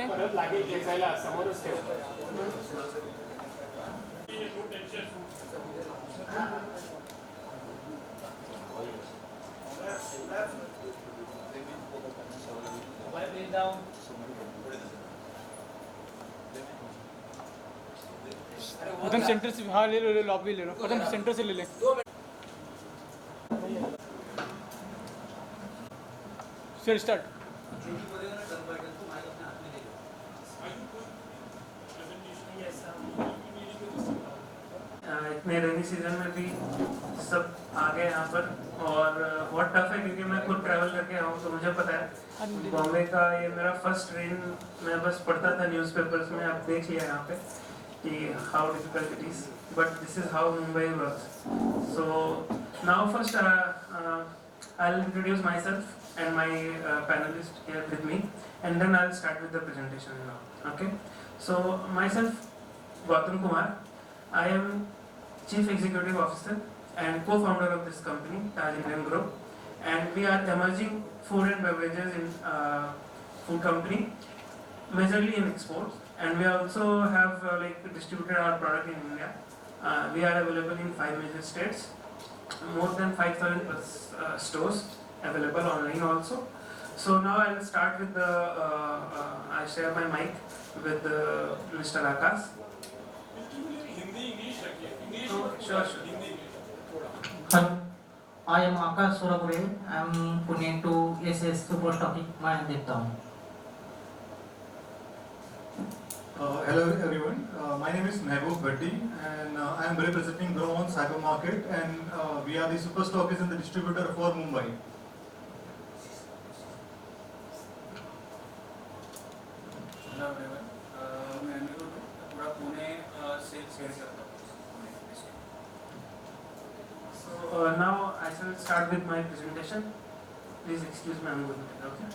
परत लागेल खेचायला समोरच ठेव. प्रथम सेंटर से, हाँ ले लो लॉबी ले लो, प्रथम सेंटर से ले ले. चल स्टार्ट. इतने रेनी सीजन में भी सब आ गए यहाँ पर और बहुत टफ है क्योंकि मैं खुद ट्रैवल करके आया हूँ तो मुझे पता है बॉम्बे का ये मेरा फर्स्ट ट्रेन. मैं बस पढ़ता था न्यूज़पेपर्स में, आप देख लिया यहाँ पे कि how difficult it is, but this is how Mumbai works. So now first I will introduce my self and my panelist here with me, and then I'll start with the presentation now. Okay, so myself, Gautam Kumar, I am Chief Executive Officer and co-founder of this company, Taj Indian Group, and we are emerging food and beverages in food company, majorly in exports, and we also have distributed our product in India. We are available in 5 major states, more than 5,000 stores available online also. So now I will start with the I share my mic with Mr. Akash. Sure. Hello, I am Akash Suragure. I am Pune to SS Superstocking Mahindra. Hello everyone, my name is Mehboob Bhatti and I am representing Grow on Cyber Market, and we are the super stockist and the distributor for Mumbai. Hello everyone, मैं अनिरुद्ध पूरा Pune sales head करता हूँ. So now I shall start with my presentation. Please excuse me, I'm going to okay.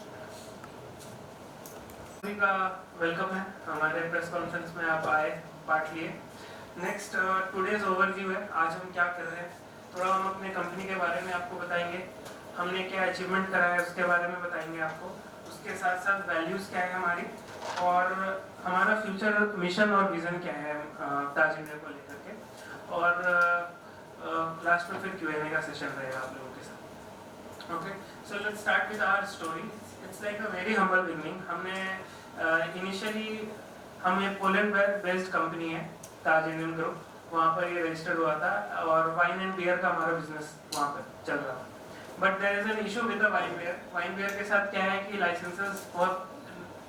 सभी का welcome है हमारे press conference में, आप आए, पार्ट लिए. नेक्स्ट टुडेज ओवरव्यू है. आज हम क्या कर रहे हैं, थोड़ा हम अपने कंपनी के बारे में आपको बताएंगे, हमने क्या अचीवमेंट करा है उसके बारे में बताएंगे आपको. उसके साथ साथ वैल्यूज़ क्या है हमारी और हमारा फ्यूचर मिशन और विज़न क्या है ताज इंडिया को लेकर के. और लास्ट में फिर Q&A का सेशन रहेगा आप लोगों के साथ. Okay, so let's start with our story. It's like a very humble beginning. हमने इनिशियली हम एक पोलैंड बेस्ड कंपनी है ताज इंडियन ग्रुप, वहाँ पर ये रजिस्टर्ड हुआ था और वाइन एंड बियर का हमारा बिजनेस वहाँ पर चल रहा था. But there is an issue with the wine beer. Wine beer के साथ क्या है कि लाइसेंसेस बहुत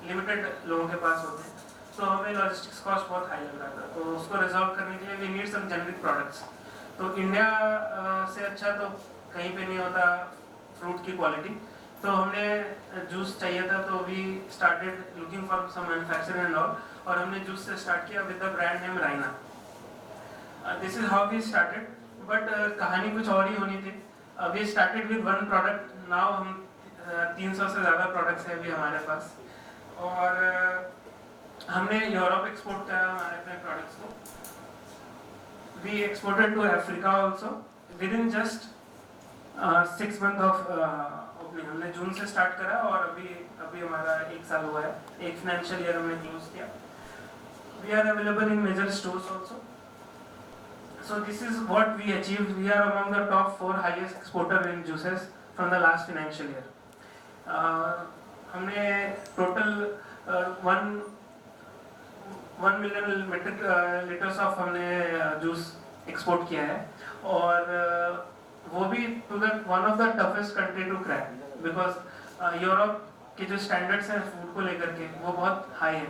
लिमिटेड लोगों के पास होते हैं, तो हमें लॉजिस्टिक्स कॉस्ट बहुत हाई लग रहा था. तो उसको रिजॉल्व करने के लिए we need some generic products. तो इंडिया से अच्छा तो कहीं पे नहीं होता फ्रूट की क्वालिटी. तो हमने जूस चाहिए था, तो we started looking for some manufacturer and all, और हमने जूस से स्टार्ट किया with the brand name Raina. This is how we started. But कहानी कुछ और ही होनी थी. We started with one product. Now हम 300 से ज़्यादा प्रोडक्ट्स हैं अभी हमारे पास, और हमने यूरोप एक्सपोर्ट किया हमारे अपने प्रोडक्ट्स को. We exported to Africa also within just 6 month of opening. हमने जून से स्टार्ट करा और अभी हमारा 1 साल हुआ है, एक फाइनेंशियल ईयर हमने क्लोज किया. We are available in major stores also. So this is what we achieved. We are among the top 4 highest exporter in juices from the last financial year. हमने total 1 million metric litres of हमने juice export किया है, और वो भी to the one of the toughest country to crack, because Europe के जो standards हैं फूड को लेकर के वो बहुत हाई है.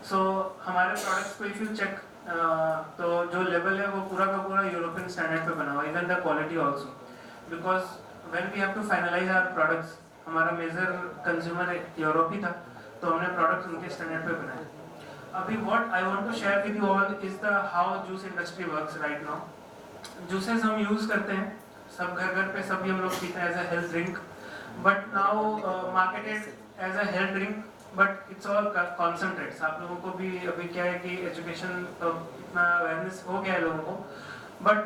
सो हमारे प्रोडक्ट्स को इफ यू चेक तो जो लेवल है वो पूरा का पूरा यूरोपियन स्टैंडर्ड पे बना हुआ, even the quality also, because when we have to finalise our products, हमारा मेजर कंज्यूमर यूरोप ही था, तो हमने प्रोडक्ट्स उनके स्टैंडर्ड पे बनाए. अभी what I want to share with you all is the how juice industry works right now. Juices हम यूज करते हैं, सब घर पे सभी हम लोग पीते हैं as a health drink, but now marketed as a health drink, but it's all concentrates. आप लोगों को भी अभी क्या है कि एजुकेशन तो इतना अवेयरनेस हो गया है लोगों को, बट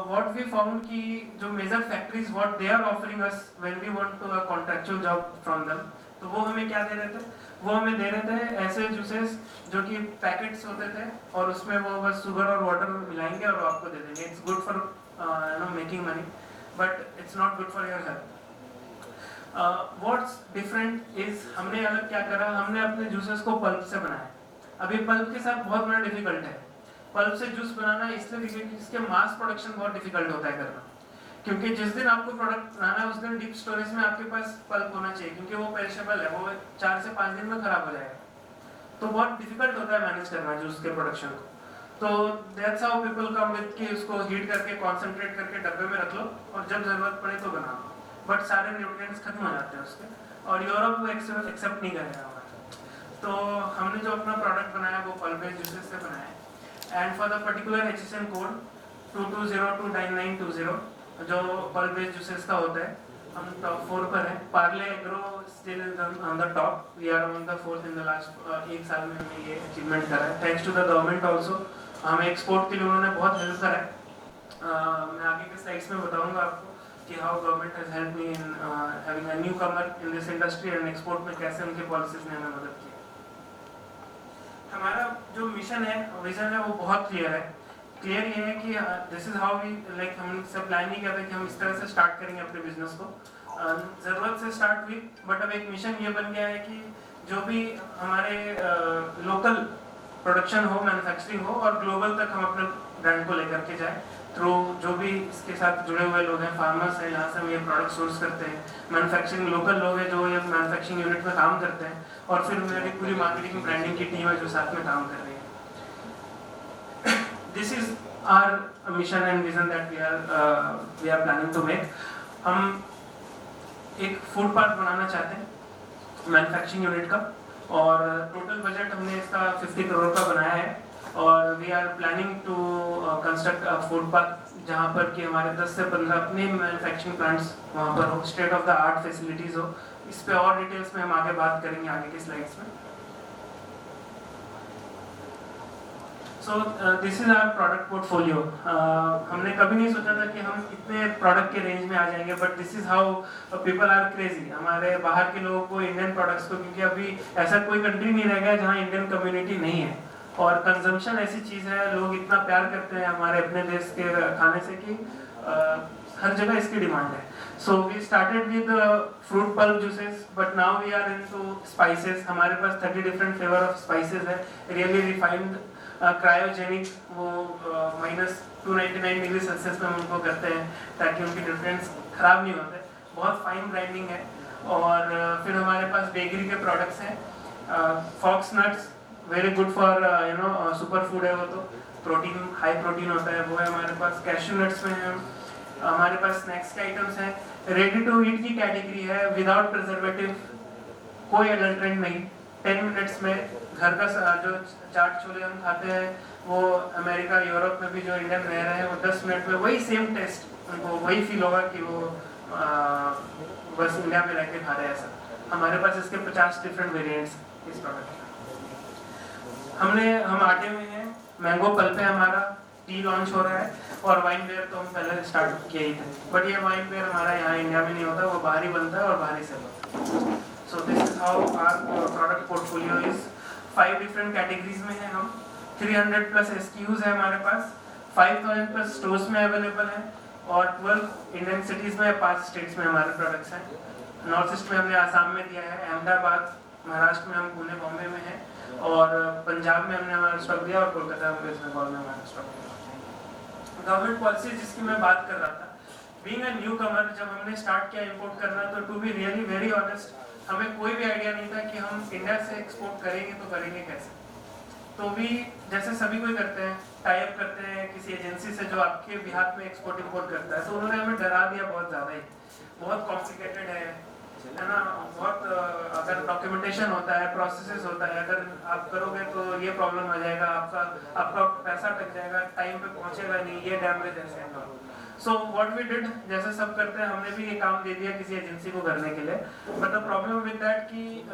व्हाट वी फाउंड कि जो major factories what they are offering us when we want to a contractual job from them, तो वो हमें क्या दे रहे थे, वो हमें दे रहे थे ऐसे जूसेस जो कि पैकेट्स होते थे और उसमें वो बस शुगर और वाटर मिलाएंगे और वो आपको दे देंगे. It's good for making money but it's not good for your health. What's different is हमने अलग क्या करा, हमने अपने जूसेस को पल्प से बनाया. अभी पल्प के साथ बहुत बड़ा डिफिकल्ट है. पल्प से जूस बनाना इसलिए क्योंकि इसके मास प्रोडक्शन बहुत डिफिकल्ट होता है करना, क्योंकि जिस दिन आपको प्रोडक्ट बनाना है उस दिन डीप स्टोरेज में आपके पास पल्प होना चाहिए, क्योंकि वो पेरिशेबल है, वो 4 से 5 दिन में खराब हो जाएगा. तो बहुत डिफिकल्ट होता है मैनेज करना जूस के प्रोडक्शन को. तो that's how people come with कि उसको हीट करके कॉन्सेंट्रेट करके डब्बे में रख लो और जब जरूरत पड़े तो बना लो. बट सारे न्यूट्रिएंट्स खत्म हो जाते हैं उसके, और यूरोप वो एक्सेप्ट नहीं करेगा हमारा. तो हमने जो अपना प्रोडक्ट बनाया वो पल्प बेस्ड जूसेस से बनाया. And for the particular HSN code 2202920 जो पल्प बेस्ड जूसेस का होता है, हम टॉप 4 पर है. Parle Agro still on the top. We are on the 4th in the last 1 साल में हमने ये अचीवमेंट करा है, thanks to the government also. हमें एक्सपोर्ट के लिए उन्होंने बहुत हेल्प करा है. मैं आगे के स्लाइड्स में बताऊंगा आपको कि how government has help me in having a newcomer in this industry and export में कैसे उनके पॉलिसीज ने हमें मदद की. हमारा जो मिशन है, विजन है, वो बहुत क्लियर है. क्लियर ये है कि this is how we like, हम सब प्लान नहीं करते कि हम इस तरह से स्टार्ट करेंगे अपने बिजनेस को. जरूरत से स्टार्ट हुई, बट अब एक मिशन ये बन गया है कि जो भी हमारे लोकल प्रोडक्शन हो, मैन्युफैक्चरिंग हो और ग्लोबल तक हम अपने ब्रांड को लेकर के जाए थ्रू जो भी इसके साथ जुड़े हुए लोग हैं, फार्मर्स हैं, यहाँ से हम ये प्रोडक्ट सोर्स करते हैं, मैन्युफैक्चरिंग लोकल लोग हैं जो ये मैन्युफैक्चरिंग यूनिट में काम करते हैं, और फिर मेरी पूरी मार्केटिंग ब्रांडिंग की टीम है जो साथ में काम कर रही है. This is our mission and vision that we are planning to make. हम एक फूड पार्क बनाना चाहते हैं मैन्युफैक्चरिंग यूनिट का, और टोटल बजट हमने इसका 50 करोड़ का बनाया है. और we are planning to construct a food park जहाँ पर कि हमारे 10 से 15 अपने मैन्युफैक्चरिंग प्लांट्स वहाँ पर हो, state of the art facilities हो. इस पे और डिटेल्स में हम आगे बात करेंगे आगे के स्लाइड्स में. So this is our product portfolio. हमने कभी नहीं सोचा था कि हम इतने प्रोडक्ट के रेंज में आ जाएंगे, but this is how people are crazy. हमारे बाहर के लोगों को इंडियन प्रोडक्ट्स को, क्योंकि अभी ऐसा कोई कंट्री नहीं रह गया जहाँ इंडियन कम्युनिटी नहीं है, और कंजम्पशन ऐसी चीज़ है, लोग इतना प्यार करते हैं हमारे अपने देश के खाने से कि हर जगह इसकी डिमांड है. So we started with fruit pulp juices, but now we are into spices. हमारे पास 30 डिफरेंट फ्लेवर ऑफ स्पाइसेस है, रियली रिफाइंड, क्रायोजेनिक, वो -299 डिग्री सेल्सियस में हम उनको करते हैं ताकि उनके न्यूट्रिएंट्स खराब नहीं होते. बहुत फाइन ग्राइंडिंग है. और फिर हमारे पास बेकरी के प्रोडक्ट्स हैं. Fox nuts, very good for super food है, वो तो प्रोटीन, हाई प्रोटीन होता है, वो है हमारे पास. कैश्यू नट्स में है हमारे पास. स्नैक्स के आइटम्स हैं. रेडी टू ईट की कैटेगरी है, विदाउट प्रिजर्वेटिव, कोई एडल्ट्रेंट नहीं. 10 मिनट्स में घर का जो चाट छोले हम खाते हैं, वो अमेरिका, यूरोप में भी जो इंडियन रह रहे हैं, वो 10 मिनट में वही सेम टेस्ट, उनको वही फील होगा कि वो बस इंडिया में रह के खा रहे हैं. ऐसा हमारे पास इसके 50 डिफरेंट वेरिएंट्स इस प्रोडक्ट के. हम आटे में हैं, मैंगो पल्प है हमारा, टी लॉन्च हो रहा है, और वाइन बेयर तो हम पहले स्टार्ट किए ही थे, बट ये वाइन बेयर हमारा यहाँ इंडिया में नहीं होता, वो बाहर ही बनता है और बाहर ही सेल होता है. So this is how our product portfolio is. 5 different categories में है हम. 300+ SKUs है हमारे पास. 5000+ स्टोर्स में अवेलेबल है, और 12 इंडियन सिटीज में, 5 स्टेट्स में हमारे प्रोडक्ट्स हैं. नॉर्थ ईस्ट में हमने आसाम में दिया है, अहमदाबाद, महाराष्ट्र में हम पुणे, बॉम्बे में है, और पंजाब में हमने हमारा स्टॉक दिया, और कोलकाता में, वेस्ट बंगाल में हमारा स्टॉक दिया. गवर्नमेंट पॉलिसी जिसकी मैं बात कर रहा था, बीइंग अ न्यू कमर, जब हमने स्टार्ट किया इंपोर्ट करना, तो to be really very honest, हमें कोई भी आइडिया नहीं था कि हम इंडिया से एक्सपोर्ट करेंगे तो करेंगे कैसे. तो भी जैसे सभी कोई करते हैं, टाई अप करते हैं किसी एजेंसी से जो आपके बिहार में एक्सपोर्ट इंपोर्ट करता है, तो उन्होंने हमें डरा दिया बहुत ज़्यादा ही. बहुत कॉम्प्लिकेटेड है ना, बहुत अगर डॉक्यूमेंटेशन होता है, प्रोसेसेस होता है, अगर आप करोगे तो ये प्रॉब्लम आ जाएगा, आपका पैसा टक जाएगा, टाइम पे पहुंचेगा नहीं, ये डैमेज ऐसे है. सो व्हाट वी डिड, जैसे सब करते हैं, हमने भी ये काम दे दिया किसी एजेंसी को करने के लिए. But the problem with that कि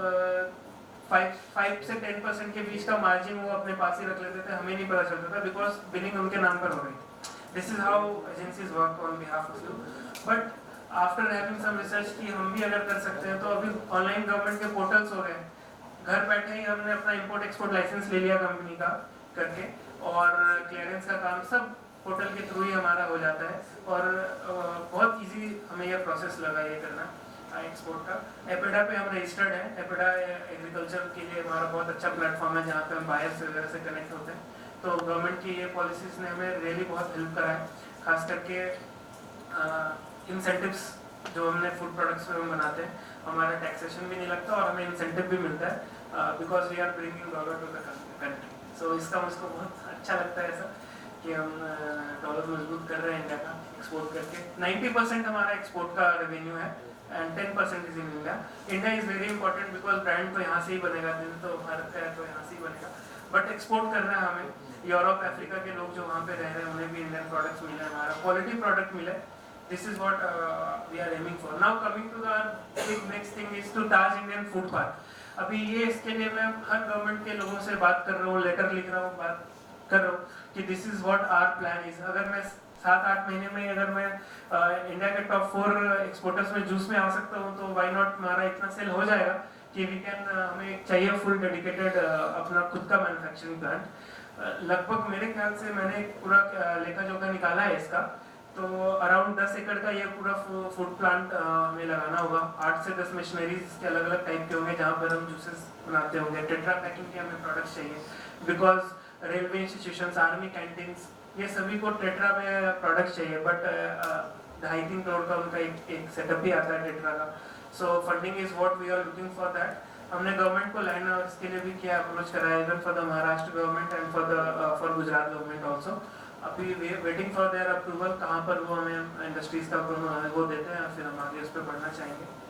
5 से 10% के बीच का मार्जिन वो अपने पास ही रख लेते थे, हमें नहीं पता चलता था, बिकॉज बिलिंग उनके नाम पर हो रही थी. This is how agencies work on behalf of you. But after having some research कि हम भी अगर कर सकते हैं, तो अभी ऑनलाइन गवर्नमेंट के पोर्टल्स हो गए, घर बैठे ही हमने अपना इंपोर्ट एक्सपोर्ट लाइसेंस ले लिया कंपनी का करके, और क्लियरेंस का काम सब पोर्टल के थ्रू ही हमारा हो जाता है, और बहुत इजी हमें यह प्रोसेस लगा ये करना एक्सपोर्ट का। एपेडा पे हम रजिस्टर्ड हैं। एपेडा एग्रीकल्चर के लिए हमारा बहुत अच्छा प्लेटफॉर्म है जहाँ पे हम बायर्स वगैरह से कनेक्ट होते हैं। तो गवर्नमेंट की ये पॉलिसीज ने हमें रियली बहुत हेल्प करा है, खास करके इंसेंटिव्स जो हमने फूड प्रोडक्ट्स में हम बनाते हैं, हमारा टैक्सेशन भी नहीं लगता और हमें इंसेंटिव भी मिलता है because we are bringing dollar to the country. So इसका मुझको बहुत अच्छा लगता है ऐसा कि हम डॉलर मजबूत कर रहे हैं इंडिया का एक्सपोर्ट करके। 90% हमारा एक्सपोर्ट का रेवेन्यू है and 10% is in India. India is very important because brand तो यहाँ से ही बनेगा, दिन तो भारत का है तो यहाँ से ही बनेगा, बट एक्सपोर्ट करना है हमें। यूरोप अफ्रीका के लोग जो वहाँ पे रह रहे हैं उन्हें भी इंडियन प्रोडक्ट्स मिले, हमारा क्वालिटी प्रोडक्ट मिले। This is what we are aiming for. Now coming to the big next thing is to Taj Indian Food Park. अभी ये इसके लिए मैं हर गवर्नमेंट के लोगों से बात कर रहा हूँ, लेटर लिख रहा हूँ, बात कर रहा हूँ कि this is what our plan is. अगर मैं 7-8 महीने में अगर मैं इंडिया के टॉप 4 एक्सपोर्टर्स में जूस में आ सकता हूँ तो वाई नॉट, हमारा इतना सेल हो जाएगा कि वी कैन, हमें चाहिए फुल डेडिकेटेड अपना खुद का मैन्युफैक्चरिंग प्लांट। लगभग मेरे ख्याल से मैंने पूरा लेखा जोखा निकाला है इसका, तो अराउंड 10 एकड़ का ये पूरा फूड प्लांट हमें लगाना होगा। 8 से 10 मशीनरीज के अलग अलग टाइप के होंगे जहाँ पर हम जूसेस बनाते होंगे। टेट्रा पैकिंग के हमें प्रोडक्ट्स चाहिए because railway institutions, army canteens, ये सभी को टेट्रा में प्रोडक्ट्स चाहिए, बट 2.5-3 करोड़ का उनका एक सेटअप भी आता है टेट्रा का। So funding is what we are looking for that. हमने गवर्नमेंट को लैंड और इसके लिए भी किया, अप्रोच कराया even for the Maharashtra government and for Gujarat government also. अभी वेटिंग फॉर देयर अप्रूवल, कहाँ पर वो हमें इंडस्ट्रीज का वो देते हैं, फिर हम आगे उस पर बढ़ना चाहेंगे।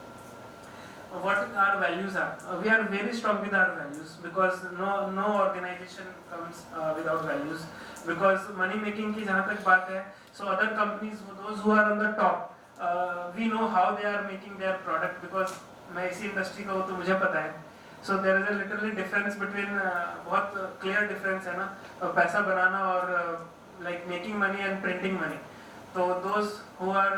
What our values are? We are very strong with our values because no organization comes without values. Because money making की जहाँ तक बात है, so other companies, those who are on the top, we know how they are making their product because मैं इसी industry का हूँ तो मुझे पता है। So there is a literally difference between बहुत clear difference है ना, पैसा बनाना और like making money and printing money. तो those who are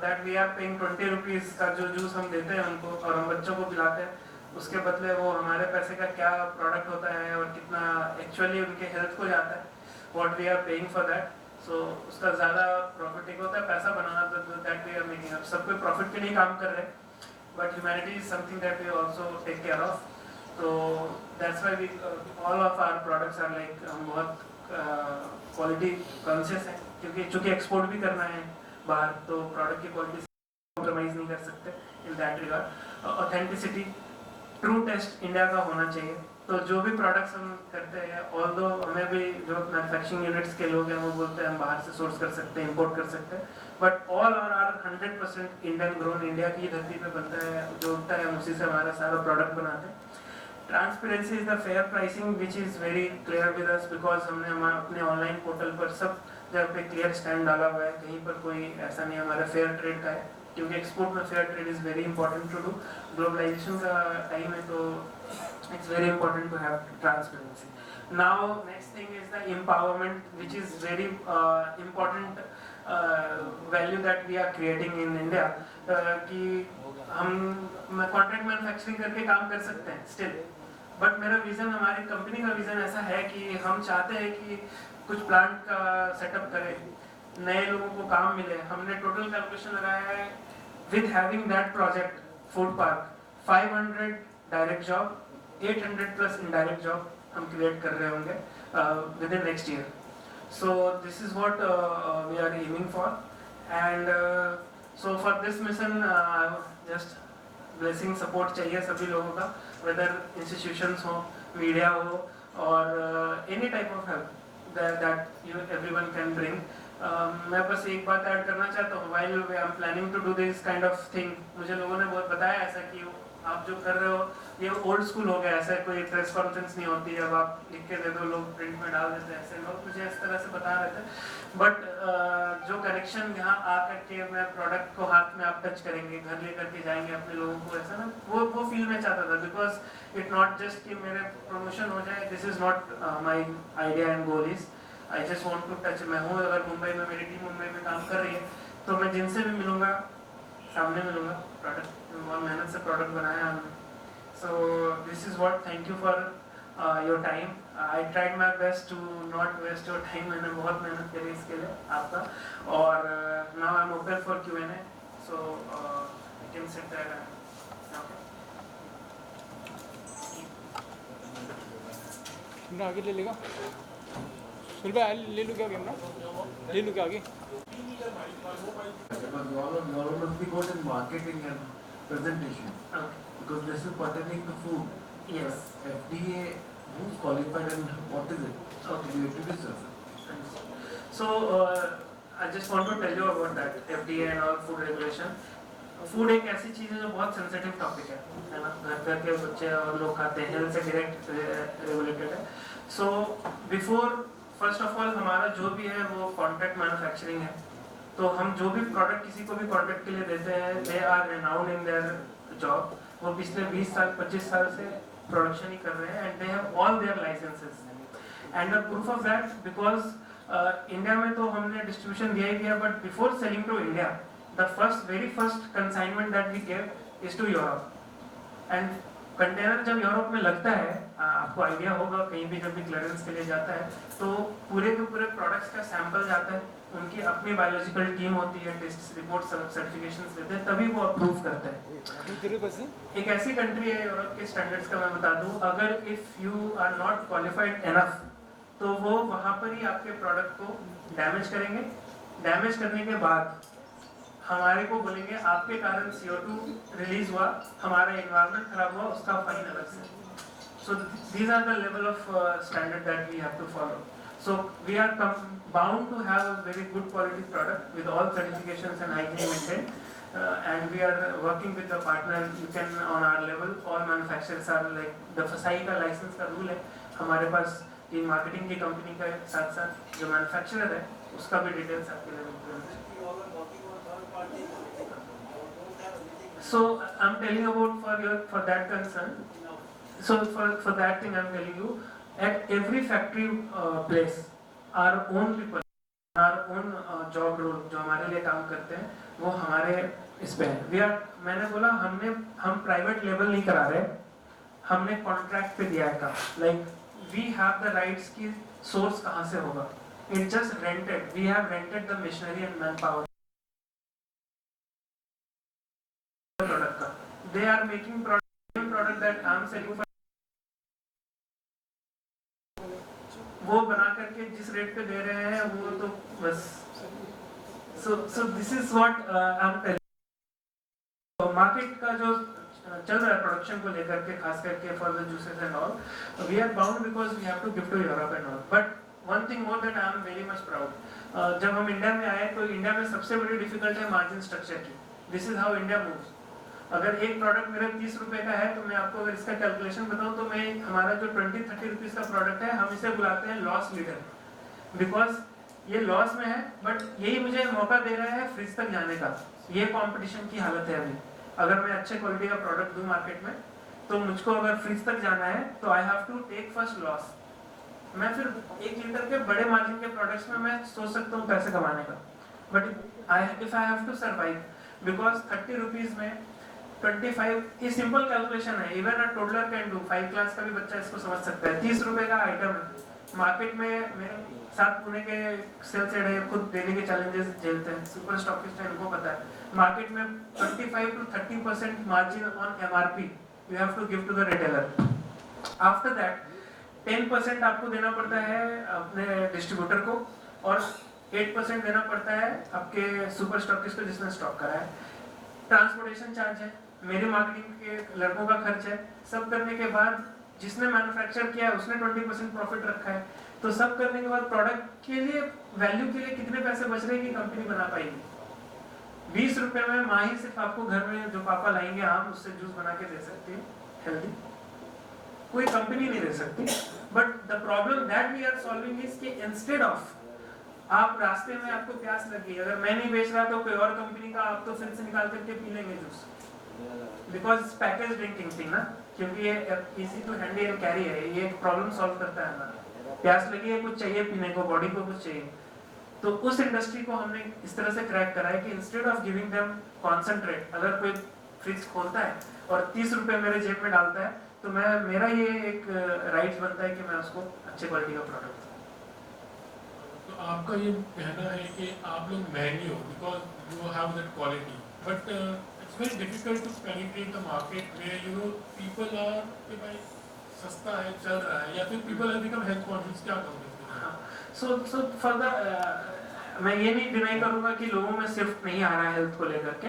that we are paying 20 rupees का जो जूस हम देते हैं उनको और हम बच्चों को पिलाते हैं, उसके बदले वो हमारे पैसे का क्या प्रोडक्ट होता है और कितना एक्चुअली उनके हेल्थ को जाता है, what we are paying for that. So उसका ज़्यादा प्रॉफिट होता है पैसा बनाना, that we are making up. सब कोई प्रॉफिट के लिए काम कर रहे हैं, but humanity is something that we also take care of. So that's why we all of our products are like हम बहुत क्वालिटी कॉन्शियस है क्योंकि चूंकि एक्सपोर्ट भी करना है बाहर, तो प्रोडक्ट की क्वालिटी कॉम्प्रोमाइज नहीं कर सकते in that regard. Authenticity, true taste India का होना चाहिए। तो जो भी प्रोडक्ट्स हम करते हैं, ऑल्दो हमें भी जो मैन्युफैक्चरिंग यूनिट्स के लोग हैं वो बोलते हैं हम बाहर से सोर्स कर सकते हैं, इंपोर्ट कर सकते हैं, but all are 100% Indian grown, India की धरती पे बनता है, जो उगता है हम उसी से हमारा सारा प्रोडक्ट बनाते हैं। Transparency is the fair pricing which is very clear with us because हमने हमारे अपने ऑनलाइन पोर्टल पर सब जगह पे क्लियर स्टैंड डाला हुआ है, कहीं पर कोई ऐसा नहीं हमारा फेयर ट्रेड का है, क्योंकि एक्सपोर्ट में fair trade is very important to do. Globalisation का टाइम है तो it's very important to have transparency. Now next thing is the empowerment which is very important value that we are creating in India, कि हम contract manufacturing करके काम कर सकते हैं स्टिल, बट मेरा विजन, हमारी कंपनी का विजन ऐसा है कि हम चाहते हैं कि कुछ प्लांट का सेटअप करें, नए लोगों को काम मिले। हमने टोटल कैलकुलेशन लगाया है with having that project food park, 500 direct job, 800 plus indirect job हम क्रिएट कर रहे होंगे within next year. So this is what we are aiming for and so for this mission just blessing support चाहिए सभी लोगों का, weather institutions हो, media हो और any type of help that you everyone can bring. मैं बस एक बात ऐड करना चाहता हूँ, while I am planning to do this kind of thing, मुझे लोगों ने बहुत बताया ऐसा कि आप जो कर रहे हो ये ओल्ड स्कूल हो गया, ऐसा कोई प्रेस कॉन्फ्रेंस नहीं होती, अब आप लिख के दे दो लोग प्रिंट में डाल देते हैं, ऐसे लोग मुझे इस तरह से बता रहे थे, बट जो कनेक्शन यहाँ आकर के मैं प्रोडक्ट को हाथ में आप टच करेंगे, घर लेकर के जाएंगे अपने लोगों को, ऐसा ना वो फील में चाहता था, बिकॉज इट नॉट जस्ट कि मेरे प्रमोशन हो जाए, this is not my idea and goal is I just want to touch. मैं हूँ अगर मुंबई में, मेरी टीम मुंबई में काम कर रही है, तो मैं जिनसे भी मिलूंगा सामने मिलूंगा, प्रोडक्ट बहुत मेहनत से प्रोडक्ट बनाया हमने, So this is what. Thank you for your time. I tried my best to not waste your time. मैंने बहुत मेहनत करी इसके लिए आपका. और now I'm open for Q&A. So you can sit there and okay. Camera आगे ले लेगा सुनील भाई ले लूँ क्या कैमरा ले लूँ क्या आगे Because you all must be good in marketing and presentation. Okay. Because this is pertaining to food. Yes. FDA, who's qualified and what is it? Okay. You introduce yourself. So I just want to tell you about that FDA and all food regulation. Food एक ऐसी चीज़ है जो बहुत sensitive topic है ना. घर के बच्चे और लोग खाते हैं, हेल्थ से डायरेक्ट रेगुलेटेड है. So before first of all हमारा जो भी है वो कॉन्ट्रैक्ट मैन्युफैक्चरिंग है. तो हम जो भी प्रोडक्ट किसी को भी कॉन्ट्रैक्ट के लिए देते हैं, they are renowned in their job. वो पिछले 20 साल 25 साल से प्रोडक्शन ही कर रहे हैं and they have all their licences. And the proof of that because India में तो हमने डिस्ट्रीब्यूशन दिया ही दिया, but before selling to India the very first consignment that we gave is to Europe. And container जब Europe में लगता है, आपको आइडिया होगा कहीं भी जब भी क्लियरेंस के लिए जाता है तो पूरे के पूरे प्रोडक्ट्स का सैंपल जाता है, उनकी अपनी बायोलॉजिकल टीम होती है, टेस्ट रिपोर्ट सर्टिफिकेशंस लेते हैं, तभी वो अप्रूव करते हैं. एक ऐसी कंट्री है यूरोप के स्टैंडर्ड्स का मैं बता दूं, अगर if you are not qualified enough तो वो वहाँ पर ही आपके प्रोडक्ट को डैमेज करेंगे. डैमेज करने के बाद हमारे को बोलेंगे आपके कारण CO2 रिलीज हुआ, हमारा एनवायरनमेंट खराब हुआ, उसका फाइन अलग से. So these are the level of standard that we have to follow. So we are bound to have a very good quality product with all certifications and hygiene maintained. And we are working with the partner. You can on our level, all manufacturers are like the FSSAI का license का rule है. हमारे पास team marketing की company का साथ साथ जो manufacturer है उसका भी डिटेल्स आपके लिए. So I'm telling about for that concern. So for that thing I'm telling you, at every factory place, our own people, our own job role जो हमारे लिए काम करते हैं वो हमारे इस पे है. मैंने बोला हम प्राइवेट लेवल नहीं करा रहे, हमने कॉन्ट्रैक्ट पे दिया है काम. Like we have the rights की सोर्स कहाँ से होगा. It's just rented. We have rented the machinery and manpower. Product का. They are making product that I'm selling for. वो बना करके जिस रेट पे दे रहे हैं वो तो बस. So this is what I'm telling. Market का जो चल रहा है प्रोडक्शन को लेकर के, खास करके for the juices and all, we are bound because we have to give to Europe and all. But one thing more that I am very much proud, जब हम इंडिया में आए तो इंडिया में सबसे बड़ी डिफिकल्ट है मार्जिन स्ट्रक्चर की. This is how India moves. अगर एक प्रोडक्ट मेरा 30 रुपए का है तो मैं आपको अगर इसका कैलकुलेशन बताऊं तो मैं हमारा जो 20-30 रुपीज का प्रोडक्ट है हम इसे बुलाते हैं लॉस लीडर, बिकॉज ये लॉस में है बट यही मुझे मौका दे रहा है फ्रिज तक जाने का. ये कंपटीशन की हालत है अभी. अगर मैं अच्छे क्वालिटी का प्रोडक्ट दूं मार्केट में तो मुझको अगर फ्रिज तक जाना है तो I have to take first loss. मैं फिर 1 लीटर के बड़े मार्जिन के प्रोडक्ट्स में मैं सोच सकता हूँ पैसे कमाने का, but if I have to survive, because 30 rupees में 25, ये सिंपल कैलकुलेशन है, even a toddler can do, 5 class का भी बच्चा इसको समझ सकता है. 30 रुपए का आइटम है मार्केट में. मेरे साथ पुणे के सेल्स हेड है, खुद देने के चैलेंजेस झेलते हैं, सुपर स्टॉकिस्ट है, इनको पता है. मार्केट में 25 to 30% margin on MRP you have to give to the retailer. After that 10% आपको देना पड़ता है अपने डिस्ट्रीब्यूटर को और 8% देना पड़ता है आपके सुपर स्टॉकिस्ट को जिसने स्टॉक करा है. ट्रांसपोर्टेशन चार्ज है, मेरे मार्केटिंग के लड़कों का खर्च है. सब करने के बाद जिसने मैन्युफैक्चर किया है उसने 20% प्रॉफिट रखा है. तो सब करने के बाद प्रोडक्ट के लिए वैल्यू के लिए कितने पैसे बच रहे हैं कि कंपनी बना पाएगी. 20 रुपए में माँ ही सिर्फ आपको घर में जो पापा लाएंगे आम उससे जूस बना के दे सकती है हेल्दी, कोई कंपनी नहीं दे सकती. But the problem that we are solving is कि इंस्टेड ऑफ आप रास्ते में आपको प्यास लगी, अगर मैं नहीं बेच रहा तो कोई और कंपनी का आप तो फिर से निकाल करके पी लेंगे जूस, बिकॉज पैकेज ड्रिंकिंग थी ना, क्योंकि ये easy to handle and carry है. ये प्रॉब्लम सॉल्व करता है. हमारा प्यास लगी है, कुछ चाहिए पीने को, बॉडी को कुछ चाहिए, तो उस इंडस्ट्री को हमने इस तरह से क्रैक करा है कि instead of giving them concentrate, अगर कोई फ्रिज खोलता है और 30 रुपए मेरे जेब में डालता है, तो मेरा ये एक राइट बनता है कि मैं उसको अच्छे क्वालिटी का प्रोडक्ट दूं। तो आपका ये कहना है कि आप लोग महंगे हो because you have that quality, but it's very difficult to penetrate the market where you know people are कि भाई सस्ता है चल रहा है, या फिर people have become health conscious, क्या कहूँगा? सो फॉर द मैं ये नहीं डिनाई करूंगा कि लोगों में शिफ्ट नहीं आ रहा है हेल्थ को लेकर के,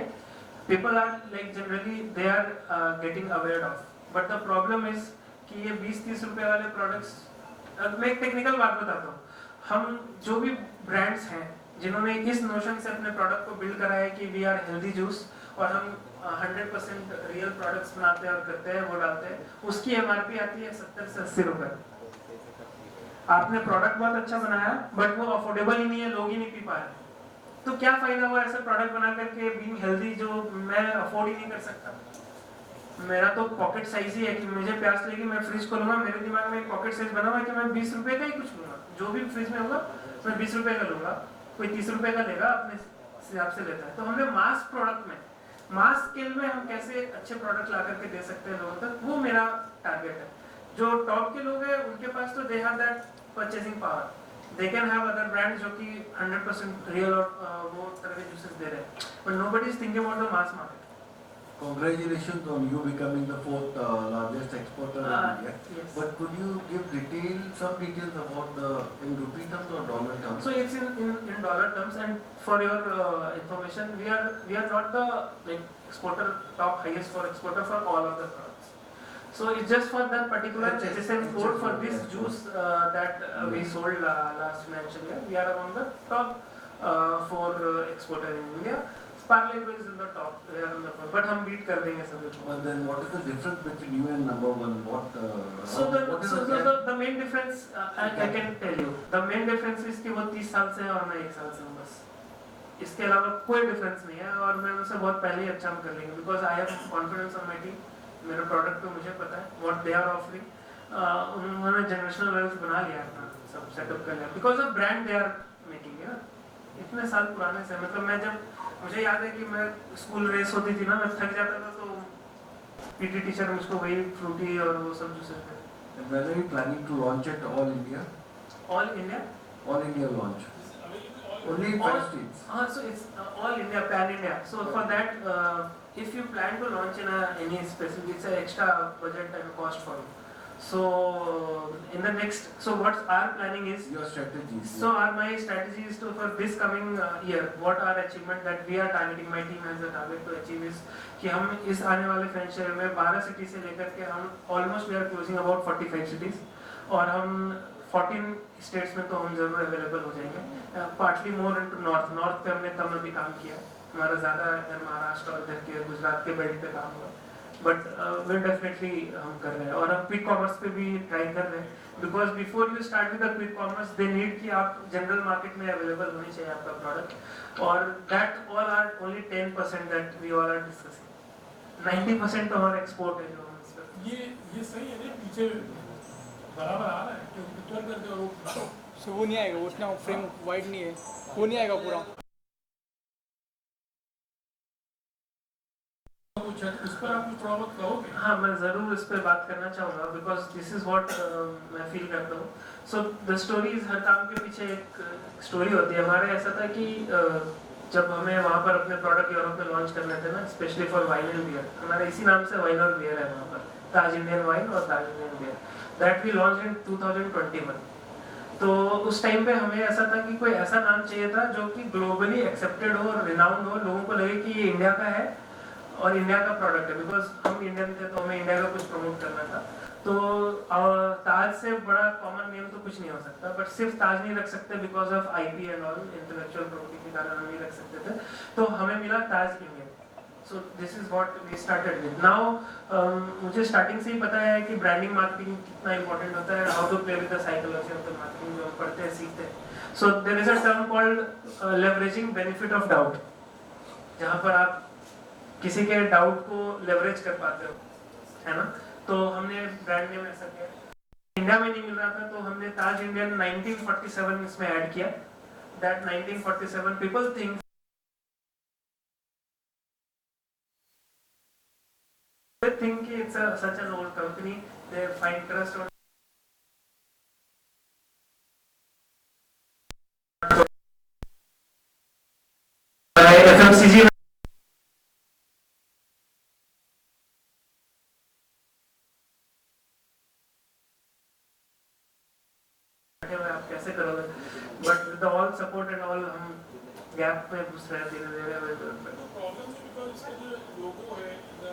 people are like generally they are getting aware of, but the problem is कि ये 20-30 रुपए वाले प्रोडक्ट्स, मैं एक टेक्निकल बात बताता हूँ, हम जो भी ब्रांड्स हैं जिन्होंने इस नोशन से अपने प्रोडक्ट को बिल्ड करा है कि वी आर हेल्दी जूस और हम 100% रियल प्रोडक्ट्स बनाते हैं और करते हैं, वो डालते हैं, उसकी एमआरपी आती है 70 से 80 रुपए। आपने प्रोडक्ट बहुत अच्छा बनाया बट वो अफोर्डेबल ही नहीं है, लोग ही नहीं पी पा रहे, तो क्या फायदा हुआ ऐसा प्रोडक्ट बना करके बीइंग हेल्दी जो मैं अफोर्ड ही नहीं कर सकता। मेरा तो पॉकेट साइज ही है कि मुझे प्यास लगी मैं फ्रिज खोलूंगा, मेरे दिमाग में एक पॉकेट साइज बना हुआ है कि मैं 20 रुपए का ही कुछ लूंगा, जो भी फ्रिज में होगा मैं 20 रुपए का लूंगा, कोई 30 रुपए का लेगा अपने हिसाब से लेता है। तो हमने मास प्रोडक्ट में, मास स्केल में हम कैसे अच्छे प्रोडक्ट ला करके दे सकते हैं लोगों तक, वो मेरा टारगेट है। जो टॉप के लोग हैं उनके पास तो they have that purchasing power, they can have other brands जो कि 100% रियल और वो तरह के जूसेस दे रहे हैं, but nobody is thinking about the mass market. Congratulations on you becoming the fourth largest exporter in India. Yes. But could you give some details about the in rupee terms or dollar terms? So it's in dollar terms, and for your information, we are not the like exporter, top highest for exporter for all of the products. So it's just for that particular HSM code for this juice that we sold last financial year. We are among the top 4 exporter in India. Parle is in the top, we are on the top, but हम beat कर देंगे सभी को. Well, then what is the difference between you and number one? What is The main difference I can tell you. The main difference is कि वो 30 साल से है और मैं 1 साल से हूँ बस. इसके अलावा कोई डिफरेंस नहीं है और मैं उनसे बहुत पहले ही अच्छा हम कर लेंगे because I have confidence on my team. मेरे प्रोडक्ट पे मुझे पता है what they are offering. उन्होंने जनरेशनल वेल्थ बना लिया अपना, सब सेटअप कर लिया because of brand they are making है. इतने साल पुराने से, मतलब मैं जब मुझे याद है कि मैं स्कूल रेस होती थी ना, मैं थक जाता था तो पीटी टीचर मुझको वही फ्रूटी और वो सब जूसेस देते। When are you planning to launch it all India? All India? All India launch. Only 5 states. So it's all India, pan India. So for that, if you plan to launch in any specific, it's an extra budget and cost for you. So in the next, so what our planning is, Your strategies. so my strategy is to for this coming year, what our achievement that we are targeting, my team has a target to achieve is कि हम इस आने वाले financial year में 12 city से लेकर के हम almost we are closing about 45 cities और हम 14 स्टेट्स में तो हम जरूर अवेलेबल हो जाएंगे, पार्टली मोर इनटू नॉर्थ पे हमने कम अभी काम किया, हमारा ज़्यादा महाराष्ट्र और इधर के गुजरात के बेल्ट पे काम हुआ, बट वी डेफिनेटली हम कर रहे हैं और हम क्विक कॉमर्स पे भी ट्राई कर रहे हैं because before you start with the quick commerce they need कि आप जनरल मार्केट में अवेलेबल होनी चाहिए आपका प्रोडक्ट और that all are only 10% that we all are discussing, 90% तो हमारा एक्सपोर्ट है जो हम इस पर। ये सही है ना, पीछे बराबर आ रहा है कि पिक्चर करते हो वो सो वो नहीं आएगा, वो उतना फ्रेम वाइड नहीं है, वो नहीं आएगा पूरा। इस पर आप कुछ थोड़ा बहुत कहोगे? हाँ, मैं ज़रूर इस पर बात करना चाहूँगा बिकॉज दिस इज़ व्हाट मैं फील करता हूँ। सो द स्टोरीज, हर काम के पीछे एक स्टोरी होती है। हमारे ऐसा था कि जब हमें वहाँ पर अपने प्रोडक्ट यूरोप में लॉन्च करने थे ना, specially for wine and beer, हमारा इसी नाम से वाइन और बियर है वहाँ पर, ताज इंडियन वाइन और Taj Indian beer, that we launch in 2021। तो उस टाइम पे हमें ऐसा था कि कोई ऐसा नाम चाहिए था जो कि ग्लोबली एक्सेप्टेड हो, रिनाउंड हो, लोगों को लगे कि ये इंडिया का है और इंडिया का प्रोडक्ट है बिकॉज हम इंडियन थे तो हमें इंडिया का कुछ प्रमोट करना था। तो ताज से बड़ा कॉमन नेम तो कुछ नहीं हो सकता, बट सिर्फ ताज नहीं रख सकते because of IP and all, intellectual property के कारण हम नहीं रख सकते थे, तो हमें मिला Taj Indian. So this is what we started with. Now मुझे स्टार्टिंग से ही पता है कि ब्रांडिंग मार्केटिंग कितना इंपॉर्टेंट होता है, how to play with the psychology of the marketing, जो हम पढ़ते हैं सीखते हैं। So there is a term called leveraging benefit of doubt, जहाँ पर आप किसी के डाउट को लेवरेज कर पाते हो, है ना। तो हमने ब्रांड नेम ऐसा किया, इंडिया में नहीं मिल रहा था तो हमने ताज इंडियन 1947 इसमें ऐड किया। That 1947 people think such an old company, they find trust on FMCG. आप कैसे करोगे, but with all support and all हम गैप में घुस रहे हैं धीरे धीरे। प्रॉब्लम is because इसका जो logo है, the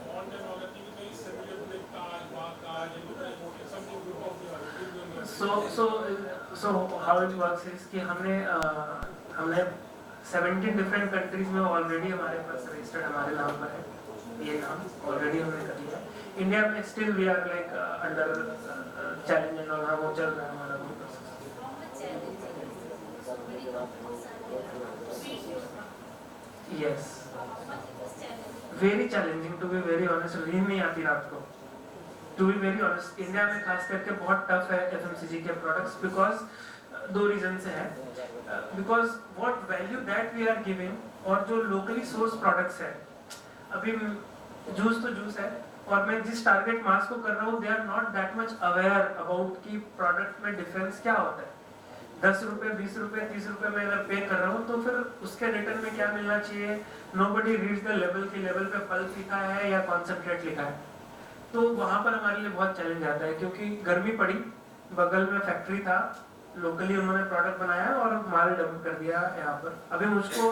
font and all that thing is very similar to like Taj, Taj, and some group of the so how it works is कि हमने 17 डिफरेंट कंट्रीज में ऑलरेडी हमारे पास रजिस्टर्ड हमारे नाम पर है, ये नाम ऑलरेडी हमने कर लिया। इंडिया में still we are like under challenge and all, हाँ वो चल रहा है हमारा yes very challenging to be very honest. नींद नहीं आती रात को, to be very honest. India में खास करके बहुत टफ है एफएमसीजी के प्रोडक्ट्स, बिकॉज दो रीजन से है। Because what value that we are giving, और जो लोकली सोर्स प्रोडक्ट्स है, अभी जूस तो जूस है, और मैं जिस टारगेट मास को कर रहा हूँ they are not that much aware about कि प्रोडक्ट में डिफरेंस क्या होता है। 10 रुपए 20 रुपए 30 रुपए में अगर पे कर रहा हूँ तो फिर उसके रिटर्न में क्या मिलना चाहिए। नोबडी रीड्स द लेवल की लेवल पे पल्प लिखा है या कॉन्सेंट्रेट लिखा है, तो वहाँ पर हमारे लिए बहुत चैलेंज आता है। क्योंकि गर्मी पड़ी, बगल में फैक्ट्री था, लोकली उन्होंने प्रोडक्ट बनाया और माल डंप कर दिया यहाँ पर। अभी मुझको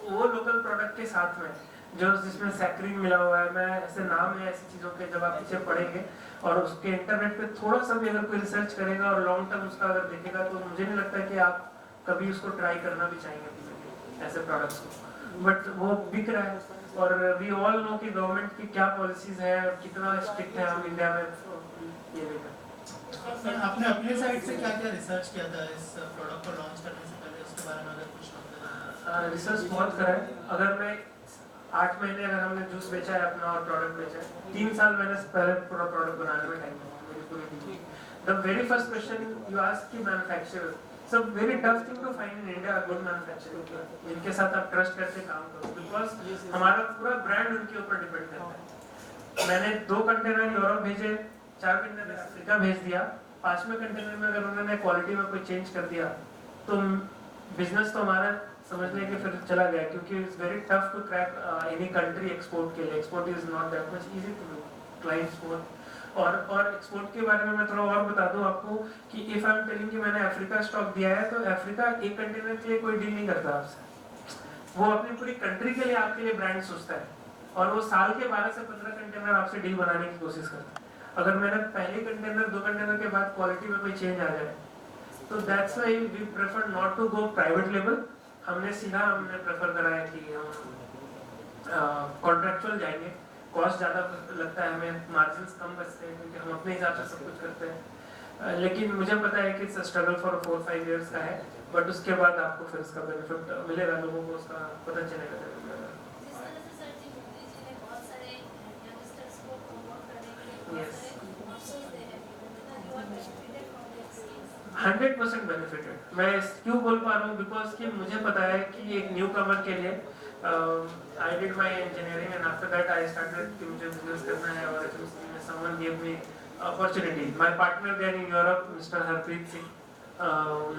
वो लोकल प्रोडक्ट के साथ में जो जिसमें सैक्रीन मिला हुआ है, मैं ऐसे नाम है ऐसी चीज़ों के जब आप पीछे पढ़ेंगे और उसके इंटरनेट पे थोड़ा सा भी अगर कोई रिसर्च करेगा और लॉन्ग टर्म उसका अगर देखेगा, तो मुझे नहीं लगता कि आप कभी उसको ट्राई करना भी चाहेंगे ऐसे प्रोडक्ट्स को। बट वो बिक रहा है, और वी ऑल नो कि गवर्नमेंट की क्या पॉलिसीज है, कितना स्ट्रिक्ट है हम इंडिया में ये लेकर। आपने अपने साइड से क्या क्या रिसर्च किया था इस प्रोडक्ट को लॉन्च करने से पहले, उसके बारे में अगर कुछ बताएं। रिसर्च बहुत करा है। अगर मैं 8 महीने अगर हमने जूस बेचा है अपना और प्रोडक्ट बेचा है, 3 साल मैंने पहले पूरा प्रोडक्ट बनाने में टाइम दिया मेरी पूरी team. The very first question you ask कि manufacturer, so very tough thing to find in India good manufacturer जिनके साथ आप ट्रस्ट करके काम करो, बिकॉज हमारा पूरा ब्रांड उनके ऊपर डिपेंड करता है। मैंने 2 कंटेनर यूरोप भेजे, 4 कंटेनर अफ्रीका भेज दिया, 5वें कंटेनर में अगर उन्होंने क्वालिटी में कोई चेंज कर दिया तो बिजनेस तो हमारा समझने के फिर चला गया। क्योंकि it's very tough to crack any country export के लिए। Export is not that much easy to do, client export. और एक्सपोर्ट के बारे में मैं थोड़ा और बता दूं आपको कि इफ आई एम टेलिंग कि मैंने अफ्रीका स्टॉक दिया है, तो अफ्रीका एक कंटेनर के लिए कोई डील नहीं करता आपसे, वो अपनी पूरी कंट्री के लिए आपके लिए ब्रांड सोचता है, और वो साल के 12 से 15 कंटेनर आपसे डील बनाने की कोशिश करता है। अगर मैंने पहले कंटेनर 2 कंटेनर के बाद क्वालिटी में कोई चेंज आ जाए, तो that's why we prefer not to go private level. हमने प्रेफर करा है कि हम कॉन्ट्रैक्चुअल जाएंगे। कॉस्ट ज़्यादा लगता है हमें, मार्जिन्स कम बचते हैं क्योंकि हम अपने हिसाब से सब कुछ करते हैं। लेकिन मुझे पता है कि इट्स स्ट्रगल फॉर 4-5 इयर्स का है, बट उसके बाद आपको फिर उसका बेनिफिट मिलेगा, लोगों को उसका पता चलेगा। 100% बेनिफिटेड। मैं क्यों बोल पा रहा हूँ, बिकॉज कि मुझे पता है कि एक न्यू कमर के लिए I did my engineering and after that I started कि मुझे बिजनेस करना है, और someone give me opportunity. My partner there in Europe mister Harpreet Singh,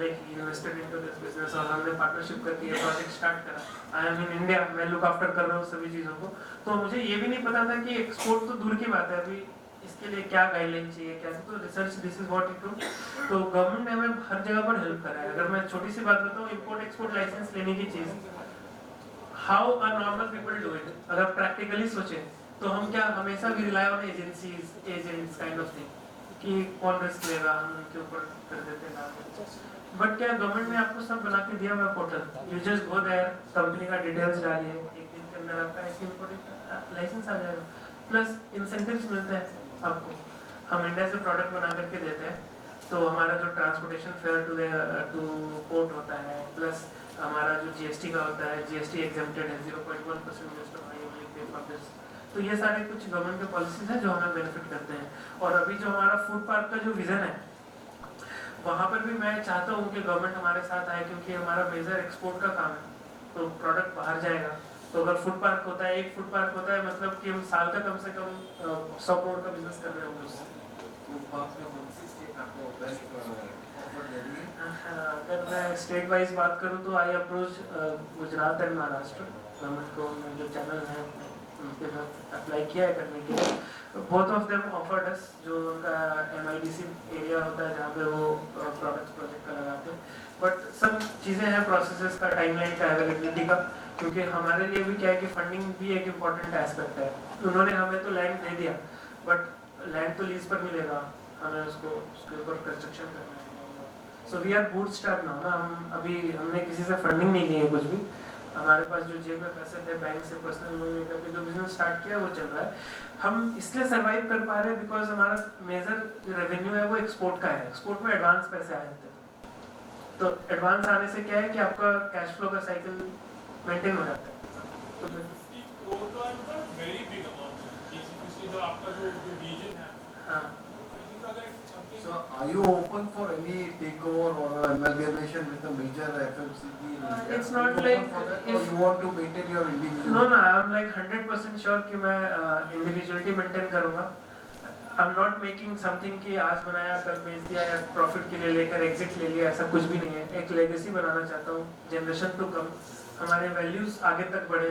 like he invested into this business, और हमने पार्टनरशिप करके ये प्रोजेक्ट स्टार्ट करा। आई एम इन इंडिया, मैं लुक आफ्टर कर रहा हूँ सभी चीज़ों को। तो मुझे ये भी नहीं पता था कि एक्सपोर्ट तो दूर की बात है, अभी इसके लिए क्या गाइडलाइन चाहिए, क्या, तो research this is what it do. तो गवर्नमेंट ने हमें हर जगह पर हेल्प करा है। अगर मैं छोटी सी बात बताऊं, इंपोर्ट एक्सपोर्ट लाइसेंस लेने की चीज, how a normal people do it, अगर प्रैक्टिकली सोचे तो हम क्या हमेशा भी rely on agencies, agents kind of thing, कि कौन रिस्क लेगा, हम उनके ऊपर कर देते हैं। बट क्या गवर्नमेंट ने आपको सब बना के दिया हुआ portal, you just go there, company का डिटेल्स डालिए, एक दिन के अंदर आपका ऐसे इंपोर्ट लाइसेंस आ जाएगा, प्लस इंसेंटिव्स मिलते हैं आपको। हम इंडिया से प्रोडक्ट बना करके देते हैं, तो हमारा जो ट्रांसपोर्टेशन फेयर टू पोर्ट होता है, प्लस हमारा जो जीएसटी का होता है, जीएसटी एग्जेम्प्टेड है, 0.1% जीएसटी पे फॉर दिस। तो ये सारे कुछ गवर्नमेंट के पॉलिसीज हैं जो हमें बेनिफिट करते हैं। और अभी जो हमारा फूड पार्क का जो विजन है, वहाँ पर भी मैं चाहता हूँ कि गवर्नमेंट हमारे साथ आए, क्योंकि हमारा मेजर एक्सपोर्ट का काम है, तो प्रोडक्ट बाहर जाएगा तो अगर फूड पार्क होता है, एक फूड पार्क होता है, मतलब कि हम साल का कम से कम 100 करोड़ का बिजनेस कर रहे होंगे उससे। अगर मैं स्टेट वाइज बात करूँ तो I approach Gujarat and Maharashtra government को, जो चैनल है उनके साथ अप्लाई किया है करने के लिए। बोथ ऑफ देम ऑफर्ड अस, जो उनका MIDC एरिया होता है जहाँ पे वो प्रोजेक्ट का लगाते हैं। बट सब चीज़ें हैं, प्रोसेसेस का, टाइमलाइन का, अवेलेबिलिटी का, क्योंकि हमारे लिए भी क्या है कि फंडिंग भी एक इम्पॉर्टेंट एस्पेक्ट है। उन्होंने हमें तो लैंड दे दिया, बट लैंड तो लीज पर मिलेगा, हमें उसके ऊपर कंस्ट्रक्शन करना है। So we are bootstrap now ना, हमने किसी से फंडिंग नहीं ली है कुछ भी। हमारे पास जो जेब में पैसे थे बैंक से पर्सनल लोन लेकर के जो बिजनेस स्टार्ट किया वो चल रहा है। हम इसलिए सर्वाइव कर पा रहे हैं बिकॉज हमारा मेजर रेवेन्यू है वो एक्सपोर्ट का है। एक्सपोर्ट में एडवांस पैसे आए थे, तो एडवांस आने से क्या है कि आपका कैश फ्लो का साइकिल मेंटेन हो जाता है। तो 50 crore का वेरी बिग अमाउंट है, इसलिए जो आपका जो विजन है। हाँ, So are you open for any takeover or amalgamation with a major FMCG? it's not like or you want to maintain your individual? No, I am like 100% sure कि मैं individuality maintain करूँगा। I am not making something कि आज बनाया कल बेच दिया या प्रॉफिट के लिए लेकर एग्जिट ले लिया, ऐसा कुछ भी नहीं है। एक लेगेसी बनाना चाहता हूँ, जनरेशन टू कम, हमारे वैल्यूज आगे तक बढ़े,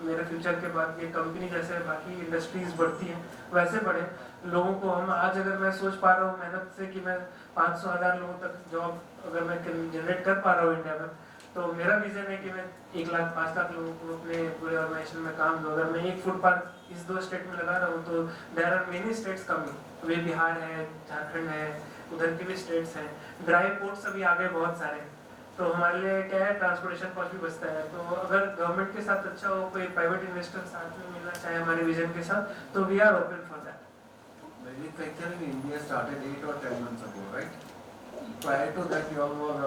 मेरे फ्यूचर के बाद ये कंपनी जैसे बाकी इंडस्ट्रीज बढ़ती हैं वैसे बढ़े। लोगों को हम आज, अगर मैं सोच पा रहा हूँ मेहनत से कि मैं 500,000 लोगों तक जॉब अगर मैं जनरेट कर पा रहा हूँ इंडिया में, तो मेरा विजन है कि मैं 1 लाख 5 लाख लोगों को अपने पूरे ऑर्गेनाइजेशन में काम दूँ। अगर मैं एक फूड पार्क इस 2 स्टेट में लगा रहा हूँ तो there are many states coming, वे बिहार है, झारखंड है, उधर के भी स्टेट्स हैं। ड्राई पोर्ट्स अभी आगे बहुत सारे हैं, तो हमारे लिए क्या है, ट्रांसपोर्टेशन कॉस्ट भी बचता है। तो अगर गवर्नमेंट के साथ अच्छा हो, कोई प्राइवेट इन्वेस्टर साथ में मिलना चाहे हमारे विजन के साथ, तो we are open for that. Manufacturing in India started 8 or 10 months ago, right? Prior to that, you all were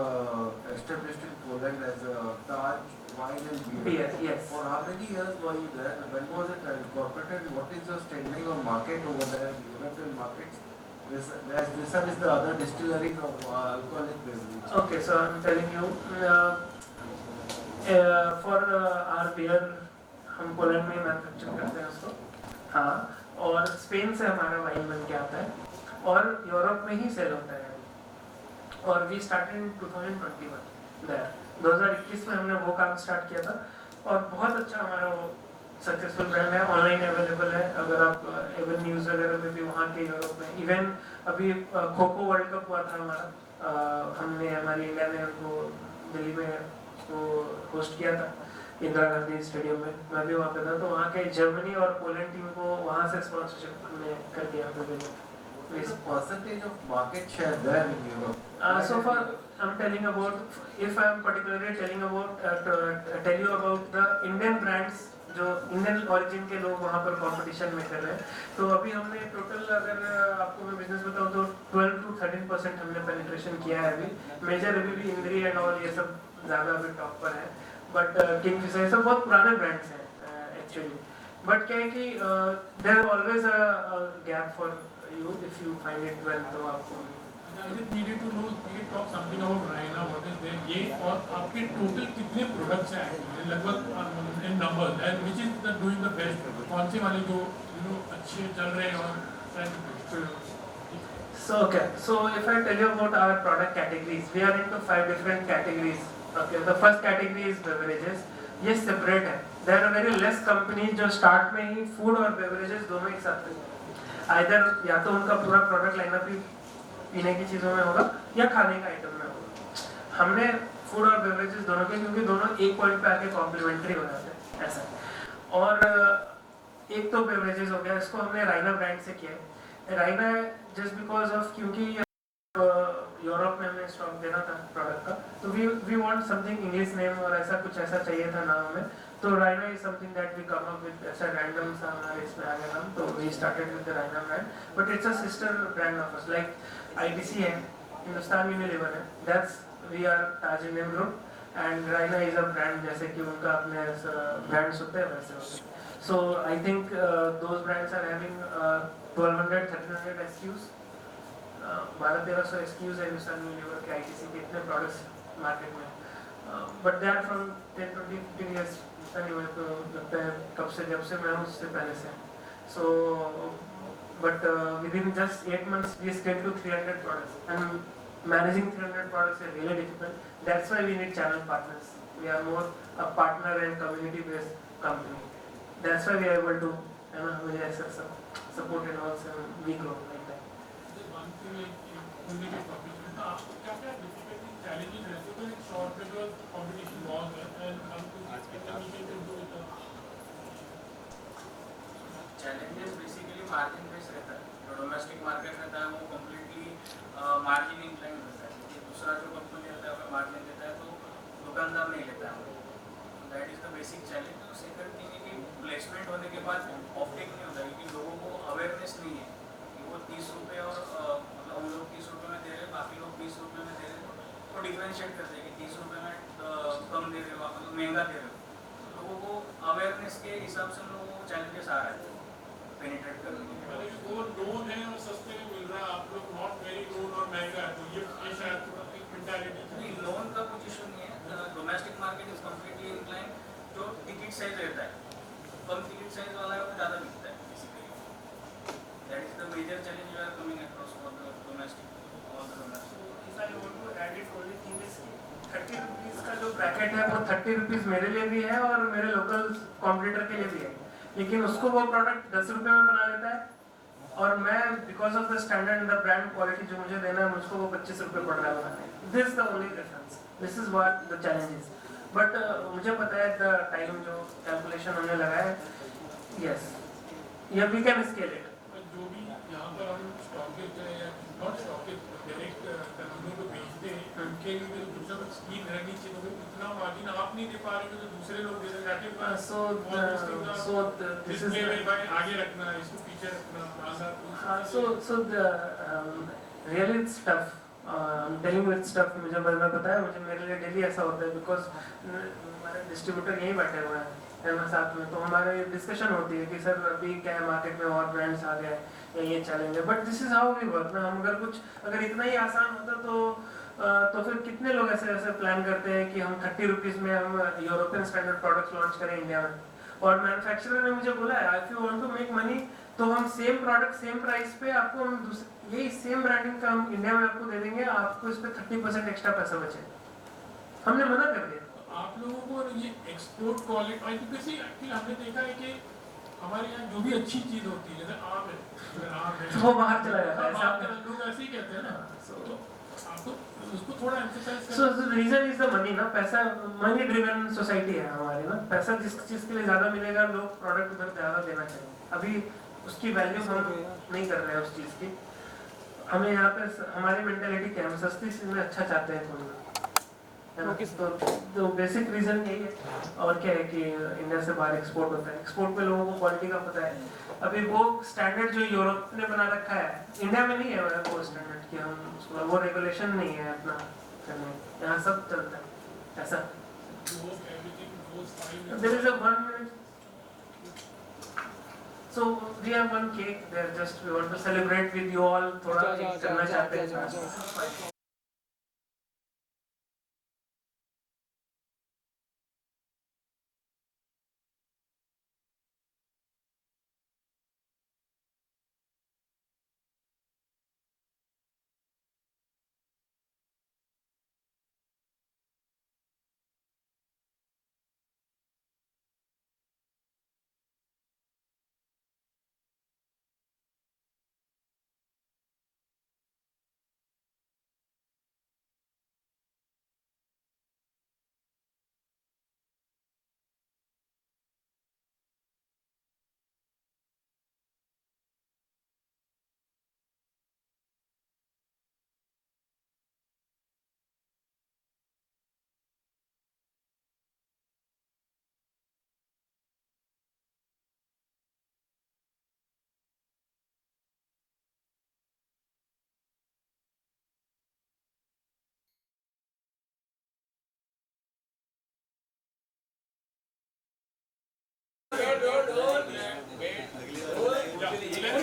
established in Poland as a Taj Wine and Beer. Yes. For how many years were you there? When was it incorporated? What is the standing of market over there, European markets? This is the other distilleries of alcoholic beverage. Okay, so I'm telling you, for our beer हम Poland में manufacture करते हैं उसको, हाँ, और Spain से हमारा wine बन के आता है और यूरोप में ही सेल होता है। और वी स्टार्टेड इन 2021 देयर, 2021 में हमने वो काम स्टार्ट किया था और बहुत अच्छा हमारा वो सक्सेसफुल ब्रांड है। ऑनलाइन अवेलेबल है, अगर आप एवन न्यूज़ वगैरह में भी वहाँ के यूरोप में, इवन अभी खो खो वर्ल्ड कप हुआ था हमारा, हमने हमारी इंडिया ने उनको दिल्ली में उसको होस्ट किया था इंदिरा गांधी स्टेडियम में, मैं भी वहाँ पे था। तो वहाँ के जर्मनी और पोलैंड टीम को वहाँ से स्पॉन्सरशिप हमने कर दिया था। What is the percentage of market share there in Europe? So far, I'm telling about, if I'm particularly telling about, tell you about the Indian brands जो इंडियन ओरिजिन के लोग वहाँ पर कंपटीशन में कर रहे हैं। तो अभी हमने टोटल, अगर आपको मैं बिजनेस बताऊँ तो 12 to 13% हमने पेनिट्रेशन किया है अभी। मेजर अभी भी इंद्री एंड ऑल ये सब ज़्यादा अभी टॉप पर है, बट किंगफिशर ये सब बहुत पुराने ब्रांड्स हैं एक्चुअली। बट क्या है कि there always a gap for you if you find it well, तो आपको I just needed to know, you talk something about Raina, what is there, ये और आपके टोटल कितने प्रोडक्ट्स हैं actually, लगभग in numbers, and which is the doing the best, कौन से वाले जो अच्छे चल रहे हैं और So okay, so if I tell you about our product categories, we are into 5 different categories. Okay, the first category is beverages. ये separate है. There are very less companies जो start में ही food और beverages दोनों एक साथ हैं। Either या तो उनका पूरा प्रोडक्ट लाइनअप ही पीने की चीज़ों में होगा या खाने का आइटम में होगा। हमने फूड और बेवरेजेस दोनों के, क्योंकि दोनों एक पॉइंट पे आके कॉम्प्लीमेंट्री हो जाते हैं ऐसा। और एक तो बेवरेजेस हो गया, इसको हमने राइना ब्रांड से किया है। राइना जस्ट बिकॉज ऑफ, क्योंकि यूरोप में हमें स्टॉक देना था प्रोडक्ट का, तो we want something English name और ऐसा कुछ ऐसा चाहिए था नाम हमें। तो Raina is something that we come up with, ऐसा रैंडम सा हमारे इसमें आ गया नाम, तो we started with the Raina brand, but it's a sister brand of us, like ITC है, हिंदुस्तान यूनिलीवर है, that's we are Taj Indian group, and Raina is a brand जैसे कि उनका अपने ब्रांड्स होते हैं वैसे होते हैं। So I think those brands are having 1200-1300 SKUs, 1200-1300 SKUs है हिंदुस्तान यूनिलीवर के आईटीसी के इतने प्रोडक्ट्स मार्केट में, but they are from 10-20-15 years पता नहीं, मेरे को लगता है कब से, जब से मैं हूँ उससे पहले से. So, but within just 8 months we scaled to 300 products, and managing 300 products is really difficult. That's why we need channel partners. We are more a partner and community based company. That's why we are able to, you know, we are support and also we grow like that. Just one thing, only के topic में था, आपको क्या difficulty challenges रहते हैं तो short because competition बहुत है and हम कुछ communicate to it. Challenges basically margin base रहता है. जो डोमेस्टिक मार्केट रहता है वो कम्प्लीटली मार्जिन इंक्लाइन रहता है. कि दूसरा जो कंपनी रहता है अगर मार्जिन देता है तो दुकानदार नहीं लेता है. That is the basic challenge. तो सेकंड थिंग है कि प्लेसमेंट होने के बाद ऑफटेक नहीं होता, क्योंकि लोगों को अवेयरनेस नहीं है कि वो 30 रुपये और मतलब हम लोग 30 रुपये में दे रहे हैं, बाकी लोग 20 रुपये में दे रहे हैं. तो डिफ्रेंशिएट करते हैं कि 30 रुपये में कम दे रहे हो, आप मतलब महंगा दे रहे हो. लोगों को अवेयरनेस के हिसाब से लोगों को चैलेंजेस आ रहे हैं पेनिट्रेट करने के लिए. वो नोन है और सस्ते में मिल रहा है, आप लोग नॉट वेरी नोन और महंगा है, तो ये शायद थोड़ा एक मेंटालिटी नहीं, लोन का कुछ इशू नहीं है. Domestic market is completely incline. जो टिकट साइज रहता है, कम टिकट साइज वाला है वो ज़्यादा बिकता है basically. That is the major challenge we are coming across for the domestic. If I want to add it, only thing is 30 rupees का जो ब्रैकेट है वो 30 रुपीज़ मेरे लिए भी है और मेरे लोकल कॉम्पिटिटर के लिए भी है. लेकिन उसको वो प्रोडक्ट 10 रुपये में बना लेता है और मैं because of the standard and the brand quality जो मुझे देना है, मुझको वो 25 रुपये पड़ रहा है बनाने. This the only difference. This is what the challenge is. But मुझे पता है द टाइम जो कैलकुलेशन हमने लगाया है, यस या वी कैन स्केल इट. जो भी यहाँ पर हम स्टॉकेज है या नॉट स्टॉकेज डायरेक्ट कंपनी को बेचते हैं, उनके लिए तो दूसरा कुछ स्कीम रहनी चाहिए. तो इतना मार्जिन आप नहीं दे पा रहे हो तो दूसरे लोग दे देंगे. डिस्प्ले में भाई आगे रखना, इसको पीछे रखना, really it's tough. Telling with stuff. मुझे पता है, मुझे मेरे लिए डेली ऐसा होता है बिकॉज हमारे डिस्ट्रीब्यूटर यहीं बैठे हुए हैं साथ में. तो हमारे डिस्कशन होती है कि सर अभी क्या है मार्केट में और ब्रांड्स आ गए या ये चैलेंज है. But this is how we work ना. हम अगर इतना ही आसान होता तो फिर कितने लोग ऐसे प्लान करते हैं कि हम 30 रुपीज़ में हम यूरोपियन स्टैंडर्ड प्रोडक्ट्स लॉन्च करें इंडिया में. और मैन्युफैक्चरर ने मुझे बोला है if you want to make money तो हम सेम प्रोडक्ट सेम प्राइस पे आपको हम यही सेम ब्रांडिंग का हम इंडिया में आपको दे देंगे, आपको इस पे 30% एक्स्ट्रा पैसा बचे. हमने मना कर दिया. आप लोगों को ये एक्सपोर्ट क्वालिटी एक्चुअली हमने देखा है कि हमारे यहाँ जो भी अच्छी चीज होती है, जैसे आम है, वो बाहर चला जाता है. लोग ऐसे ही कहते हैं ना. तो आपको उसको थोड़ा emphasise So the reason is the money ना. पैसा मनी ड्रिवन सोसाइटी है हमारी ना. पैसा जिस चीज के लिए ज्यादा मिलेगा लोग प्रोडक्ट उधर ज्यादा देना चाहिए. अभी उसकी वैल्यू हम नहीं कर रहे हैं उस चीज की. हमें यहाँ पे हमारी मेंटालिटी क्या है, हम सस्ती चीज में अच्छा चाहते हैं खोलना. तो बेसिक रीजन यही है. और क्या है कि इंडिया से बाहर एक्सपोर्ट होता है. एक्सपोर्ट पे लोगों को क्वालिटी का पता है. अभी वो स्टैंडर्ड जो यूरोप ने बना रखा है इंडिया में नहीं है वो स्टैंडर्ड कि हम वो रेगुलेशन नहीं है अपना करने. यहाँ सब चलता है ऐसा. There is a 1 minute. So we have one cake there. Just we want to celebrate with you all. थोड़ा करना चाहते हैं.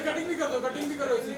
कटिंग भी कर दो, कटिंग भी करो इसी.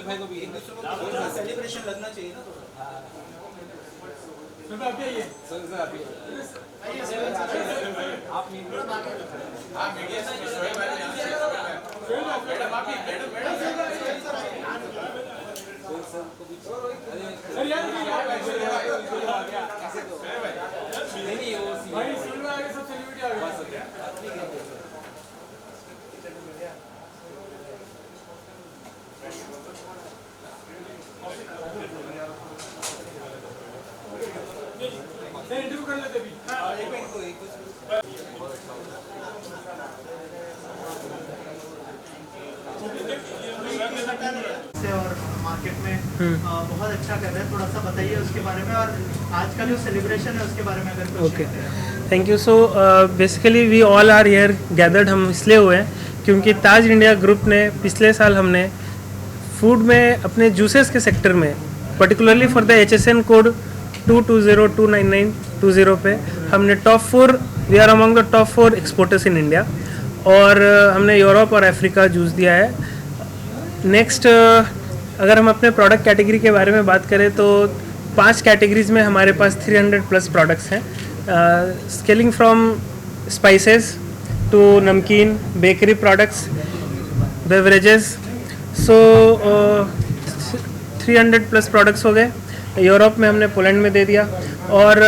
भाई को भी एक दूसरे को सेलिब्रेशन लगना चाहिए ना थोड़ा। सुन आप आइए सर आप मीडिया से शोएब भाई मैडम आप ही मैडम अरे यार कैसे तो नहीं वो भाई सुन में आगे सब सेलिब्रिटी आ गए इंटरव्यू कर लेते भी और मार्केट में बहुत अच्छा कर रहे हैं, थोड़ा सा बताइए उसके बारे में, और आज का जो सेलिब्रेशन है उसके बारे में अगर कुछ okay thank you. So basically we all are here gathered, हम इसलिए हुए हैं क्योंकि ताज इंडिया ग्रुप ने पिछले साल हमने फूड में अपने जूसेस के सेक्टर में particularly for the HSN code 2202992 पे हमने top 4, we are among the top 4 exporters in India, और हमने यूरोप और अफ्रीका जूस दिया है। नेक्स्ट अगर हम अपने प्रोडक्ट कैटेगरी के बारे में बात करें तो 5 कैटेगरीज में हमारे पास 300+ प्रोडक्ट्स हैं, स्केलिंग फ्रॉम स्पाइसेस टू नमकीन, बेकरी प्रोडक्ट्स, बेवरेजेस। सो 300+ प्रोडक्ट्स हो गए। यूरोप में हमने पोलैंड में दे दिया, और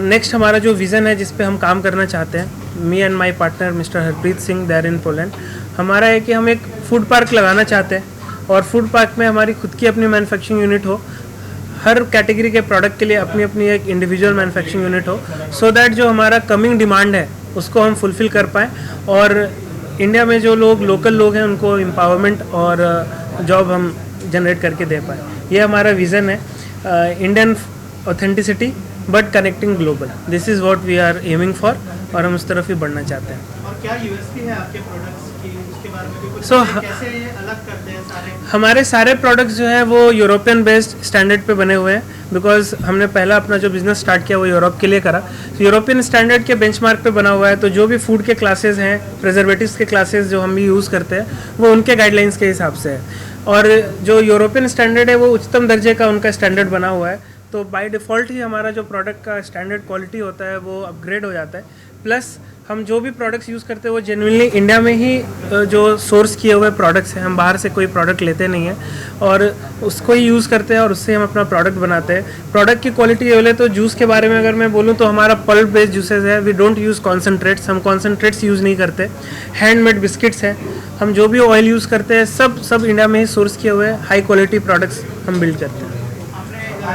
नेक्स्ट हमारा जो विज़न है जिस पे हम काम करना चाहते हैं, me and my partner mister Harpreet Singh there in Poland, हमारा है कि हम एक फूड पार्क लगाना चाहते हैं, और फूड पार्क में हमारी खुद की अपनी मैन्युफैक्चरिंग यूनिट हो, हर कैटेगरी के प्रोडक्ट के लिए अपनी अपनी एक इंडिविजुअल मैन्युफैक्चरिंग यूनिट हो, सो दैट जो हमारा कमिंग डिमांड है उसको हम फुलफ़िल कर पाएँ, और इंडिया में जो लोग लोकल लोग हैं उनको एम्पावरमेंट और जॉब हम जनरेट करके दे पाएँ। ये हमारा विज़न है, Indian authenticity but connecting global, this is what we are aiming for, और हम उस तरफ ही बढ़ना चाहते हैं। और क्या यूएसपी है आपके प्रोडक्ट्स की, उसके बारे में भी कुछ कैसे ये अलग करते हैं सारे? हमारे सारे प्रोडक्ट्स जो हैं वो यूरोपियन बेस्ड स्टैंडर्ड पे बने हुए हैं, बिकॉज हमने पहला अपना जो बिज़नेस स्टार्ट किया वो यूरोप के लिए करा, तो यूरोपियन स्टैंडर्ड के बेंचमार्क पे बना हुआ है। तो जो भी फूड के क्लासेस हैं, प्रिजर्वेटिव्स के क्लासेस जो हम भी यूज़ करते हैं, वो उनके गाइडलाइंस के हिसाब से है, और जो यूरोपियन स्टैंडर्ड है वो उच्चतम दर्जे का उनका स्टैंडर्ड बना हुआ है, तो बाय डिफ़ॉल्ट ही हमारा जो प्रोडक्ट का स्टैंडर्ड क्वालिटी होता है वो अपग्रेड हो जाता है। प्लस हम जो भी प्रोडक्ट्स यूज़ करते हैं वो जेन्युइनली इंडिया में ही जो सोर्स किए हुए प्रोडक्ट्स हैं, हम बाहर से कोई प्रोडक्ट लेते नहीं हैं, और उसको ही यूज़ करते हैं और उससे हम अपना प्रोडक्ट बनाते हैं। प्रोडक्ट की क्वालिटी बोले तो जूस के बारे में अगर मैं बोलूँ तो हमारा पल्प बेस्ड जूसेस है, वी डोंट यूज़ कॉन्सनट्रेट्स, हम कॉन्सनट्रेट्स यूज़ नहीं करते। हैंडमेड बिस्किट्स हैं, हम जो भी ऑयल यूज़ करते हैं सब इंडिया में ही सोर्स किए हुए हाई क्वालिटी प्रोडक्ट्स हम बिल्ड करते हैं।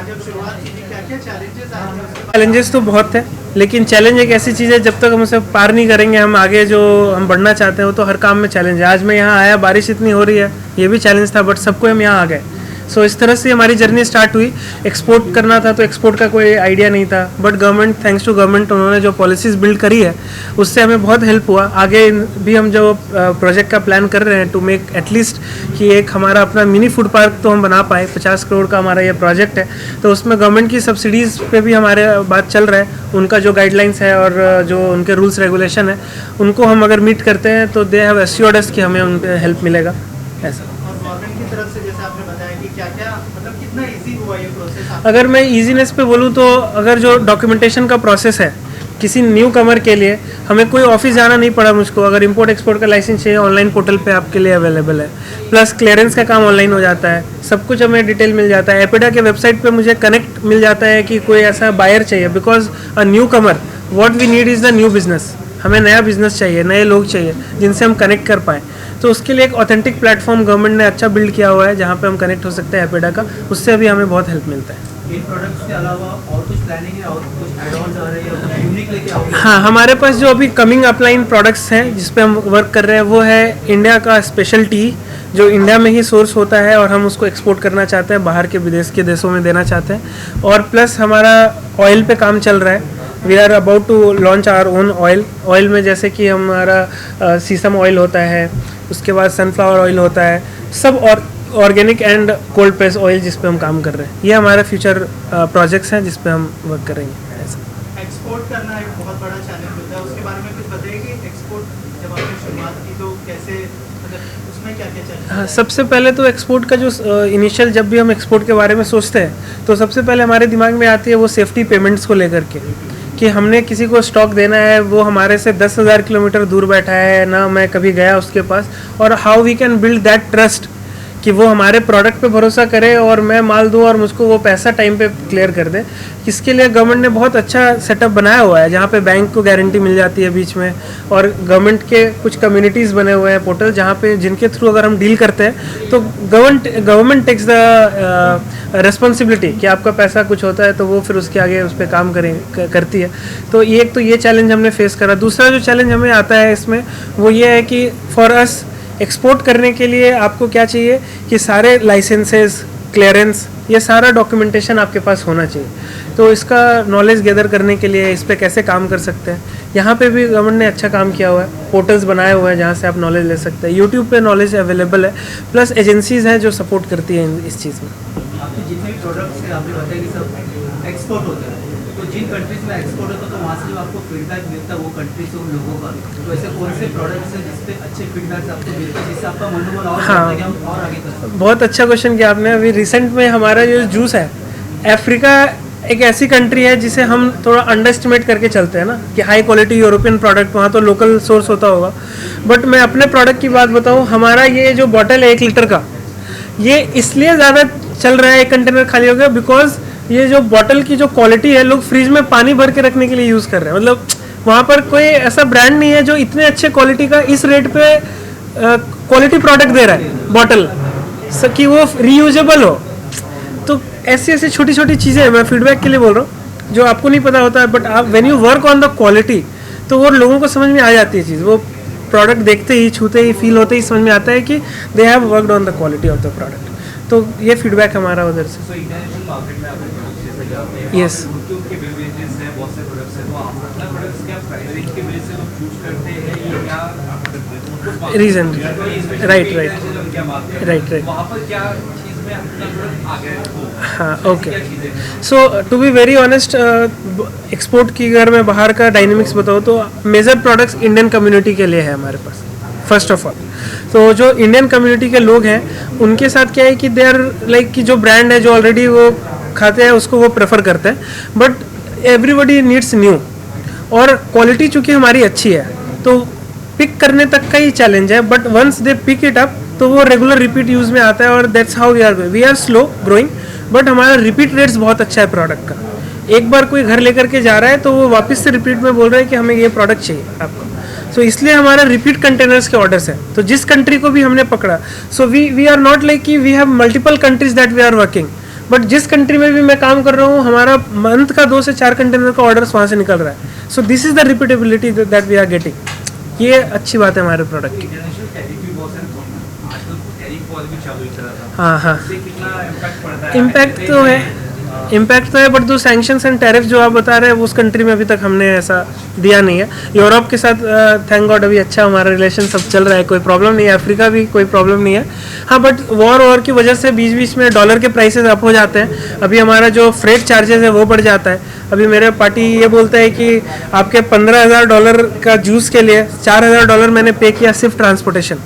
जब शुरुआत की थी क्या क्या चैलेंजेस आए थे? चैलेंजेस तो बहुत थे, लेकिन चैलेंज एक ऐसी चीज़ है जब तक हम उसे पार नहीं करेंगे, हम आगे जो हम बढ़ना चाहते हैं वो तो हर काम में चैलेंज है। आज मैं यहाँ आया, बारिश इतनी हो रही है, ये भी चैलेंज था, बट सबको हम यहाँ आ गए। सो इस तरह से हमारी जर्नी स्टार्ट हुई। एक्सपोर्ट करना था तो एक्सपोर्ट का कोई आइडिया नहीं था, but government, thanks to government, उन्होंने जो पॉलिसीज़ बिल्ड करी है उससे हमें बहुत हेल्प हुआ। आगे भी हम जो प्रोजेक्ट का प्लान कर रहे हैं टू मेक एटलीस्ट कि एक हमारा अपना मिनी फूड पार्क तो हम बना पाए, 50 करोड़ का हमारा ये प्रोजेक्ट है, तो उसमें गवर्नमेंट की सब्सिडीज़ पे भी हमारे बात चल रहा है। उनका जो गाइडलाइंस है और जो उनके रूल्स रेगुलेशन है उनको हम अगर मीट करते हैं तो दे हैव एश्योर्ड अस कि हमें उन पर हेल्प मिलेगा। ऐसा और गवर्नमेंट की तरफ से जैसे आपने बताया कि क्या क्या मतलब कितना इजी हुआ ये प्रोसेस? अगर मैं ईजीनेस पे बोलूँ तो अगर जो डॉक्यूमेंटेशन का प्रोसेस है किसी न्यू कमर के लिए, हमें कोई ऑफिस जाना नहीं पड़ा मुझको। अगर इंपोर्ट एक्सपोर्ट का लाइसेंस चाहिए, ऑनलाइन पोर्टल पे आपके लिए अवेलेबल है। प्लस क्लियरेंस का काम ऑनलाइन हो जाता है, सब कुछ हमें डिटेल मिल जाता है। एपिडा के वेबसाइट पे मुझे कनेक्ट मिल जाता है कि कोई ऐसा बायर चाहिए, because a new comer what we need is the new business. हमें नया बिजनेस चाहिए, नए लोग चाहिए जिनसे हम कनेक्ट कर पाएँ, तो उसके लिए एक ऑथेंटिक प्लेटफॉर्म गवर्नमेंट ने अच्छा बिल्ड किया हुआ है जहाँ पे हम कनेक्ट हो सकते हैं एपिडा का, उससे भी हमें बहुत हेल्प मिलता है। इन प्रोडक्ट्स के अलावा और कुछ प्लानिंग है, और कुछ एड-ऑन्स आ रहे हैं या यूनिक लेके आओगे? हाँ, हमारे पास जो अभी कमिंग अपलाइन प्रोडक्ट्स हैं जिस पे हम वर्क कर रहे हैं वो है इंडिया का स्पेशल टी, जो इंडिया में ही सोर्स होता है और हम उसको एक्सपोर्ट करना चाहते हैं, बाहर के विदेश के देशों में देना चाहते हैं। और प्लस हमारा ऑयल पे काम चल रहा है, we are about to launch our own oil. Oil में जैसे कि हमारा सीसम ऑयल होता है, उसके बाद सनफ्लावर ऑयल होता है, सब और organic and cold press oil जिस पे हम काम कर रहे हैं। ये हमारे फ्यूचर प्रोजेक्ट्स हैं जिस पे हम वर्क करेंगे। ऐसा एक्सपोर्ट करना एक बहुत बड़ा चैलेंज होता है, उसके बारे में कुछ बताइए कि एक्सपोर्ट जब आपने शुरुआत की तो कैसे, मतलब उसमें क्या क्या चैलेंज? हाँ, सबसे पहले तो एक्सपोर्ट का जो इनिशियल जब भी हम एक्सपोर्ट के बारे में सोचते हैं तो सबसे पहले हमारे दिमाग में आती है वो सेफ्टी पेमेंट्स को लेकर के, कि हमने किसी को स्टॉक देना है, वो हमारे से 10,000 किलोमीटर दूर बैठा है ना, मैं कभी गया उसके पास, और how we can build that trust कि वो हमारे प्रोडक्ट पे भरोसा करे और मैं माल दूँ और मुझको वो पैसा टाइम पे क्लियर कर दे। इसके लिए गवर्नमेंट ने बहुत अच्छा सेटअप बनाया हुआ है, जहाँ पे बैंक को गारंटी मिल जाती है बीच में, और गवर्नमेंट के कुछ कम्युनिटीज़ बने हुए हैं पोर्टल, जहाँ पे जिनके थ्रू अगर हम डील करते हैं तो गवर्नमेंट टेक्स द रिस्पॉन्सिबिलिटी कि आपका पैसा कुछ होता है तो वो फिर उसके आगे उस पर काम करती है। तो ये एक तो ये चैलेंज हमने फेस करा। दूसरा जो चैलेंज हमें आता है इसमें वो ये है कि फॉर अस एक्सपोर्ट करने के लिए आपको क्या चाहिए कि सारे लाइसेंसेस, क्लियरेंस, ये सारा डॉक्यूमेंटेशन आपके पास होना चाहिए। तो इसका नॉलेज गैदर करने के लिए इस पे कैसे काम कर सकते हैं, यहाँ पे भी गवर्नमेंट ने अच्छा काम किया हुआ है, पोर्टल्स बनाए हुए हैं जहाँ से आप नॉलेज ले सकते हैं। यूट्यूब पे नॉलेज अवेलेबल है, प्लस एजेंसीज़ हैं जो सपोर्ट करती हैं इस चीज़ में। आपके जितने भी प्रोडक्ट्स हैं आपने बताया कि सब एक्सपोर्ट होते हैं, तो जिन कंट्रीज में एक्सपोर्ट होता है तो वहाँ से जो आपको फीडबैक मिलता है वो कंट्री से उन लोगों का, तो ऐसे कौन से प्रोडक्ट्स हैं जिसपे अच्छे फीडबैक्स आपको मिलते हैं जिससे आपका मनोबल और बढ़ता है कि हम और आगे कर सकते हैं? बहुत अच्छा क्वेश्चन किया आपने। अभी रिसेंट में हमारा जो जूस है, अफ्रीका एक ऐसी कंट्री है जिसे हम थोड़ा अंडर एस्टिमेट करके चलते हैं ना कि हाई क्वालिटी यूरोपियन प्रोडक्ट, वहाँ तो लोकल सोर्स होता होगा। बट मैं अपने प्रोडक्ट की बात बताऊँ, हमारा ये जो बॉटल है 1 लीटर का, ये इसलिए ज़्यादा चल रहा है, एक कंटेनर खाली हो गया, बिकॉज ये जो बॉटल की जो क्वालिटी है, लोग फ्रिज में पानी भर के रखने के लिए यूज़ कर रहे हैं। मतलब वहाँ पर कोई ऐसा ब्रांड नहीं है जो इतने अच्छे क्वालिटी का इस रेट पे क्वालिटी प्रोडक्ट दे रहा है बॉटल, कि वो रीयूजेबल हो। तो ऐसी ऐसी छोटी छोटी चीज़ें मैं फीडबैक के लिए बोल रहा हूँ जो आपको नहीं पता होता है, बट आप when you work on the quality तो वो लोगों को समझ में आ जाती है चीज़। वो प्रोडक्ट देखते ही, छूते ही, फील होते ही समझ में आता है कि they have worked on the quality of the product. तो ये फीडबैक हमारा उधर से। तो इंटरनेशनल मार्केट में आपने प्रोडक्ट्स जैसे जाते हैं, Yes. उनके बेवरेजेस हैं, बहुत से प्रोडक्ट्स हैं, तो आप अपना प्रोडक्ट्स क्या प्राइसिंग के बेस से लोग चूज करते हैं या क्या रीजन, राइट राइट क्या बात है, राइट राइट वहाँ पर क्या चीज़ में अपना प्रोडक्ट आगे हो? हाँ, ओके। क्या चीज़ें हैं? So to be very honest, export की अगर मैं बाहर का डायनेमिक्स बताऊँ तो मेजर प्रोडक्ट्स इंडियन कम्युनिटी के लिए है हमारे पास, फर्स्ट ऑफ ऑल। तो जो इंडियन कम्युनिटी के लोग हैं उनके साथ क्या है कि दे आर लाइक कि जो ब्रांड है जो ऑलरेडी वो खाते हैं उसको वो प्रेफर करते हैं, बट एवरीबडी नीड्स न्यू, और क्वालिटी चूँकि हमारी अच्छी है तो पिक करने तक का ही चैलेंज है, but once they pick it up तो वो रेगुलर रिपीट यूज़ में आता है, और that's how we are slow growing, but हमारा रिपीट रेट्स बहुत अच्छा है प्रोडक्ट का। एक बार कोई घर लेकर के जा रहा है तो वो वापस से रिपीट में बोल रहा है कि हमें ये प्रोडक्ट चाहिए आपको। सो इसलिए हमारा रिपीट कंटेनर्स के ऑर्डर्स हैं। तो जिस कंट्री को भी हमने पकड़ा, so we are not like कि we have multiple countries that we are working, but जिस कंट्री में भी मैं काम कर रहा हूँ हमारा मंथ का 2 से 4 कंटेनर का ऑर्डर्स वहाँ से निकल रहा है। So this is the repeatability that we are getting. ये अच्छी बात है हमारे प्रोडक्ट की। इंटरनेशनल टैरिफ भी बहुत सारे आजकल टैरिफ वॉर भी चालू ही चला था, हाँ हाँ, इससे कितना इम्पैक्ट पड़ता है? इम्पैक्ट तो है, इम्पैक्ट तो है, बट जो सैंक्शंस एंड टैरिफ जो आप बता रहे हैं उस कंट्री में अभी तक हमने ऐसा दिया नहीं है। यूरोप के साथ थैंक गॉड अभी अच्छा हमारा रिलेशन सब चल रहा है, कोई प्रॉब्लम नहीं है। अफ्रीका भी कोई प्रॉब्लम नहीं है। हाँ, बट वॉर की वजह से बीच बीच में डॉलर के प्राइसेस अप हो जाते हैं। अभी हमारा जो फ्रेट चार्जेस है वो बढ़ जाता है। अभी मेरे पार्टी ये बोलता है कि आपके $15,000 का जूस के लिए $4,000 मैंने पे किया सिर्फ transportation.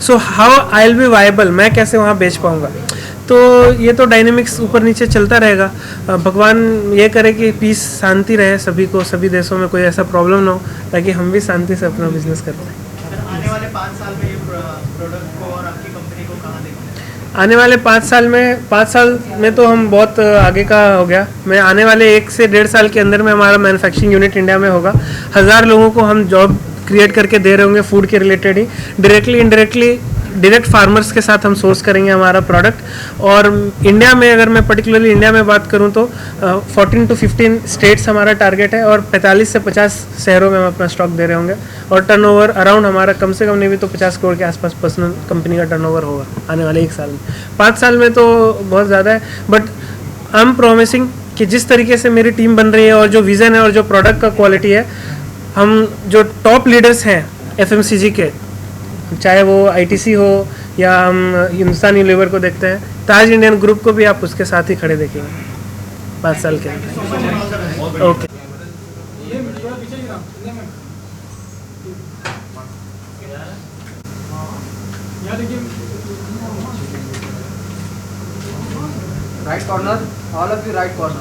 So how I will be viable, मैं कैसे वहाँ बेच पाऊँगा? तो ये तो डायनेमिक्स ऊपर नीचे चलता रहेगा। भगवान ये करे कि पीस, शांति रहे सभी को, सभी देशों में कोई ऐसा प्रॉब्लम ना हो, ताकि हम भी शांति से अपना बिजनेस कर पाएँ। आने वाले 5 साल में ये प्रोडक्ट को और आपकी कंपनी को कहाँ देखते हैं? आने वाले 5 साल में तो हम बहुत आगे का हो गया। मैं आने वाले 1 से 1.5 साल के अंदर में हमारा मैन्युफैक्चरिंग यूनिट इंडिया में होगा। 1000 लोगों को हम जॉब क्रिएट करके दे रहे होंगे फूड के रिलेटेड ही, डायरेक्टली इनडायरेक्टली डायरेक्ट फार्मर्स के साथ हम सोर्स करेंगे हमारा प्रोडक्ट। और इंडिया में अगर मैं पर्टिकुलरली इंडिया में बात करूं तो 14 to 15 स्टेट्स हमारा टारगेट है, और 45 से 50 शहरों में हम अपना स्टॉक दे रहे होंगे। और टर्नओवर अराउंड हमारा कम से कम नहीं भी तो 50 करोड़ के आसपास पर्सनल कंपनी का टर्नओवर होगा आने वाले 1 साल में। 5 साल में तो बहुत ज़्यादा है, बट आई एम प्रॉमिसिंग कि जिस तरीके से मेरी टीम बन रही है और जो विज़न है और जो प्रोडक्ट का क्वालिटी है, हम जो टॉप लीडर्स हैं FMCG के, चाहे वो ITC हो या हम हिंदुस्तान यूनिलीवर को देखते हैं, ताज इंडियन ग्रुप को भी आप उसके साथ ही खड़े देखेंगे 5 साल के अंदर। Okay, Right corner, all of you right corner.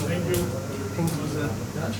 Thank you.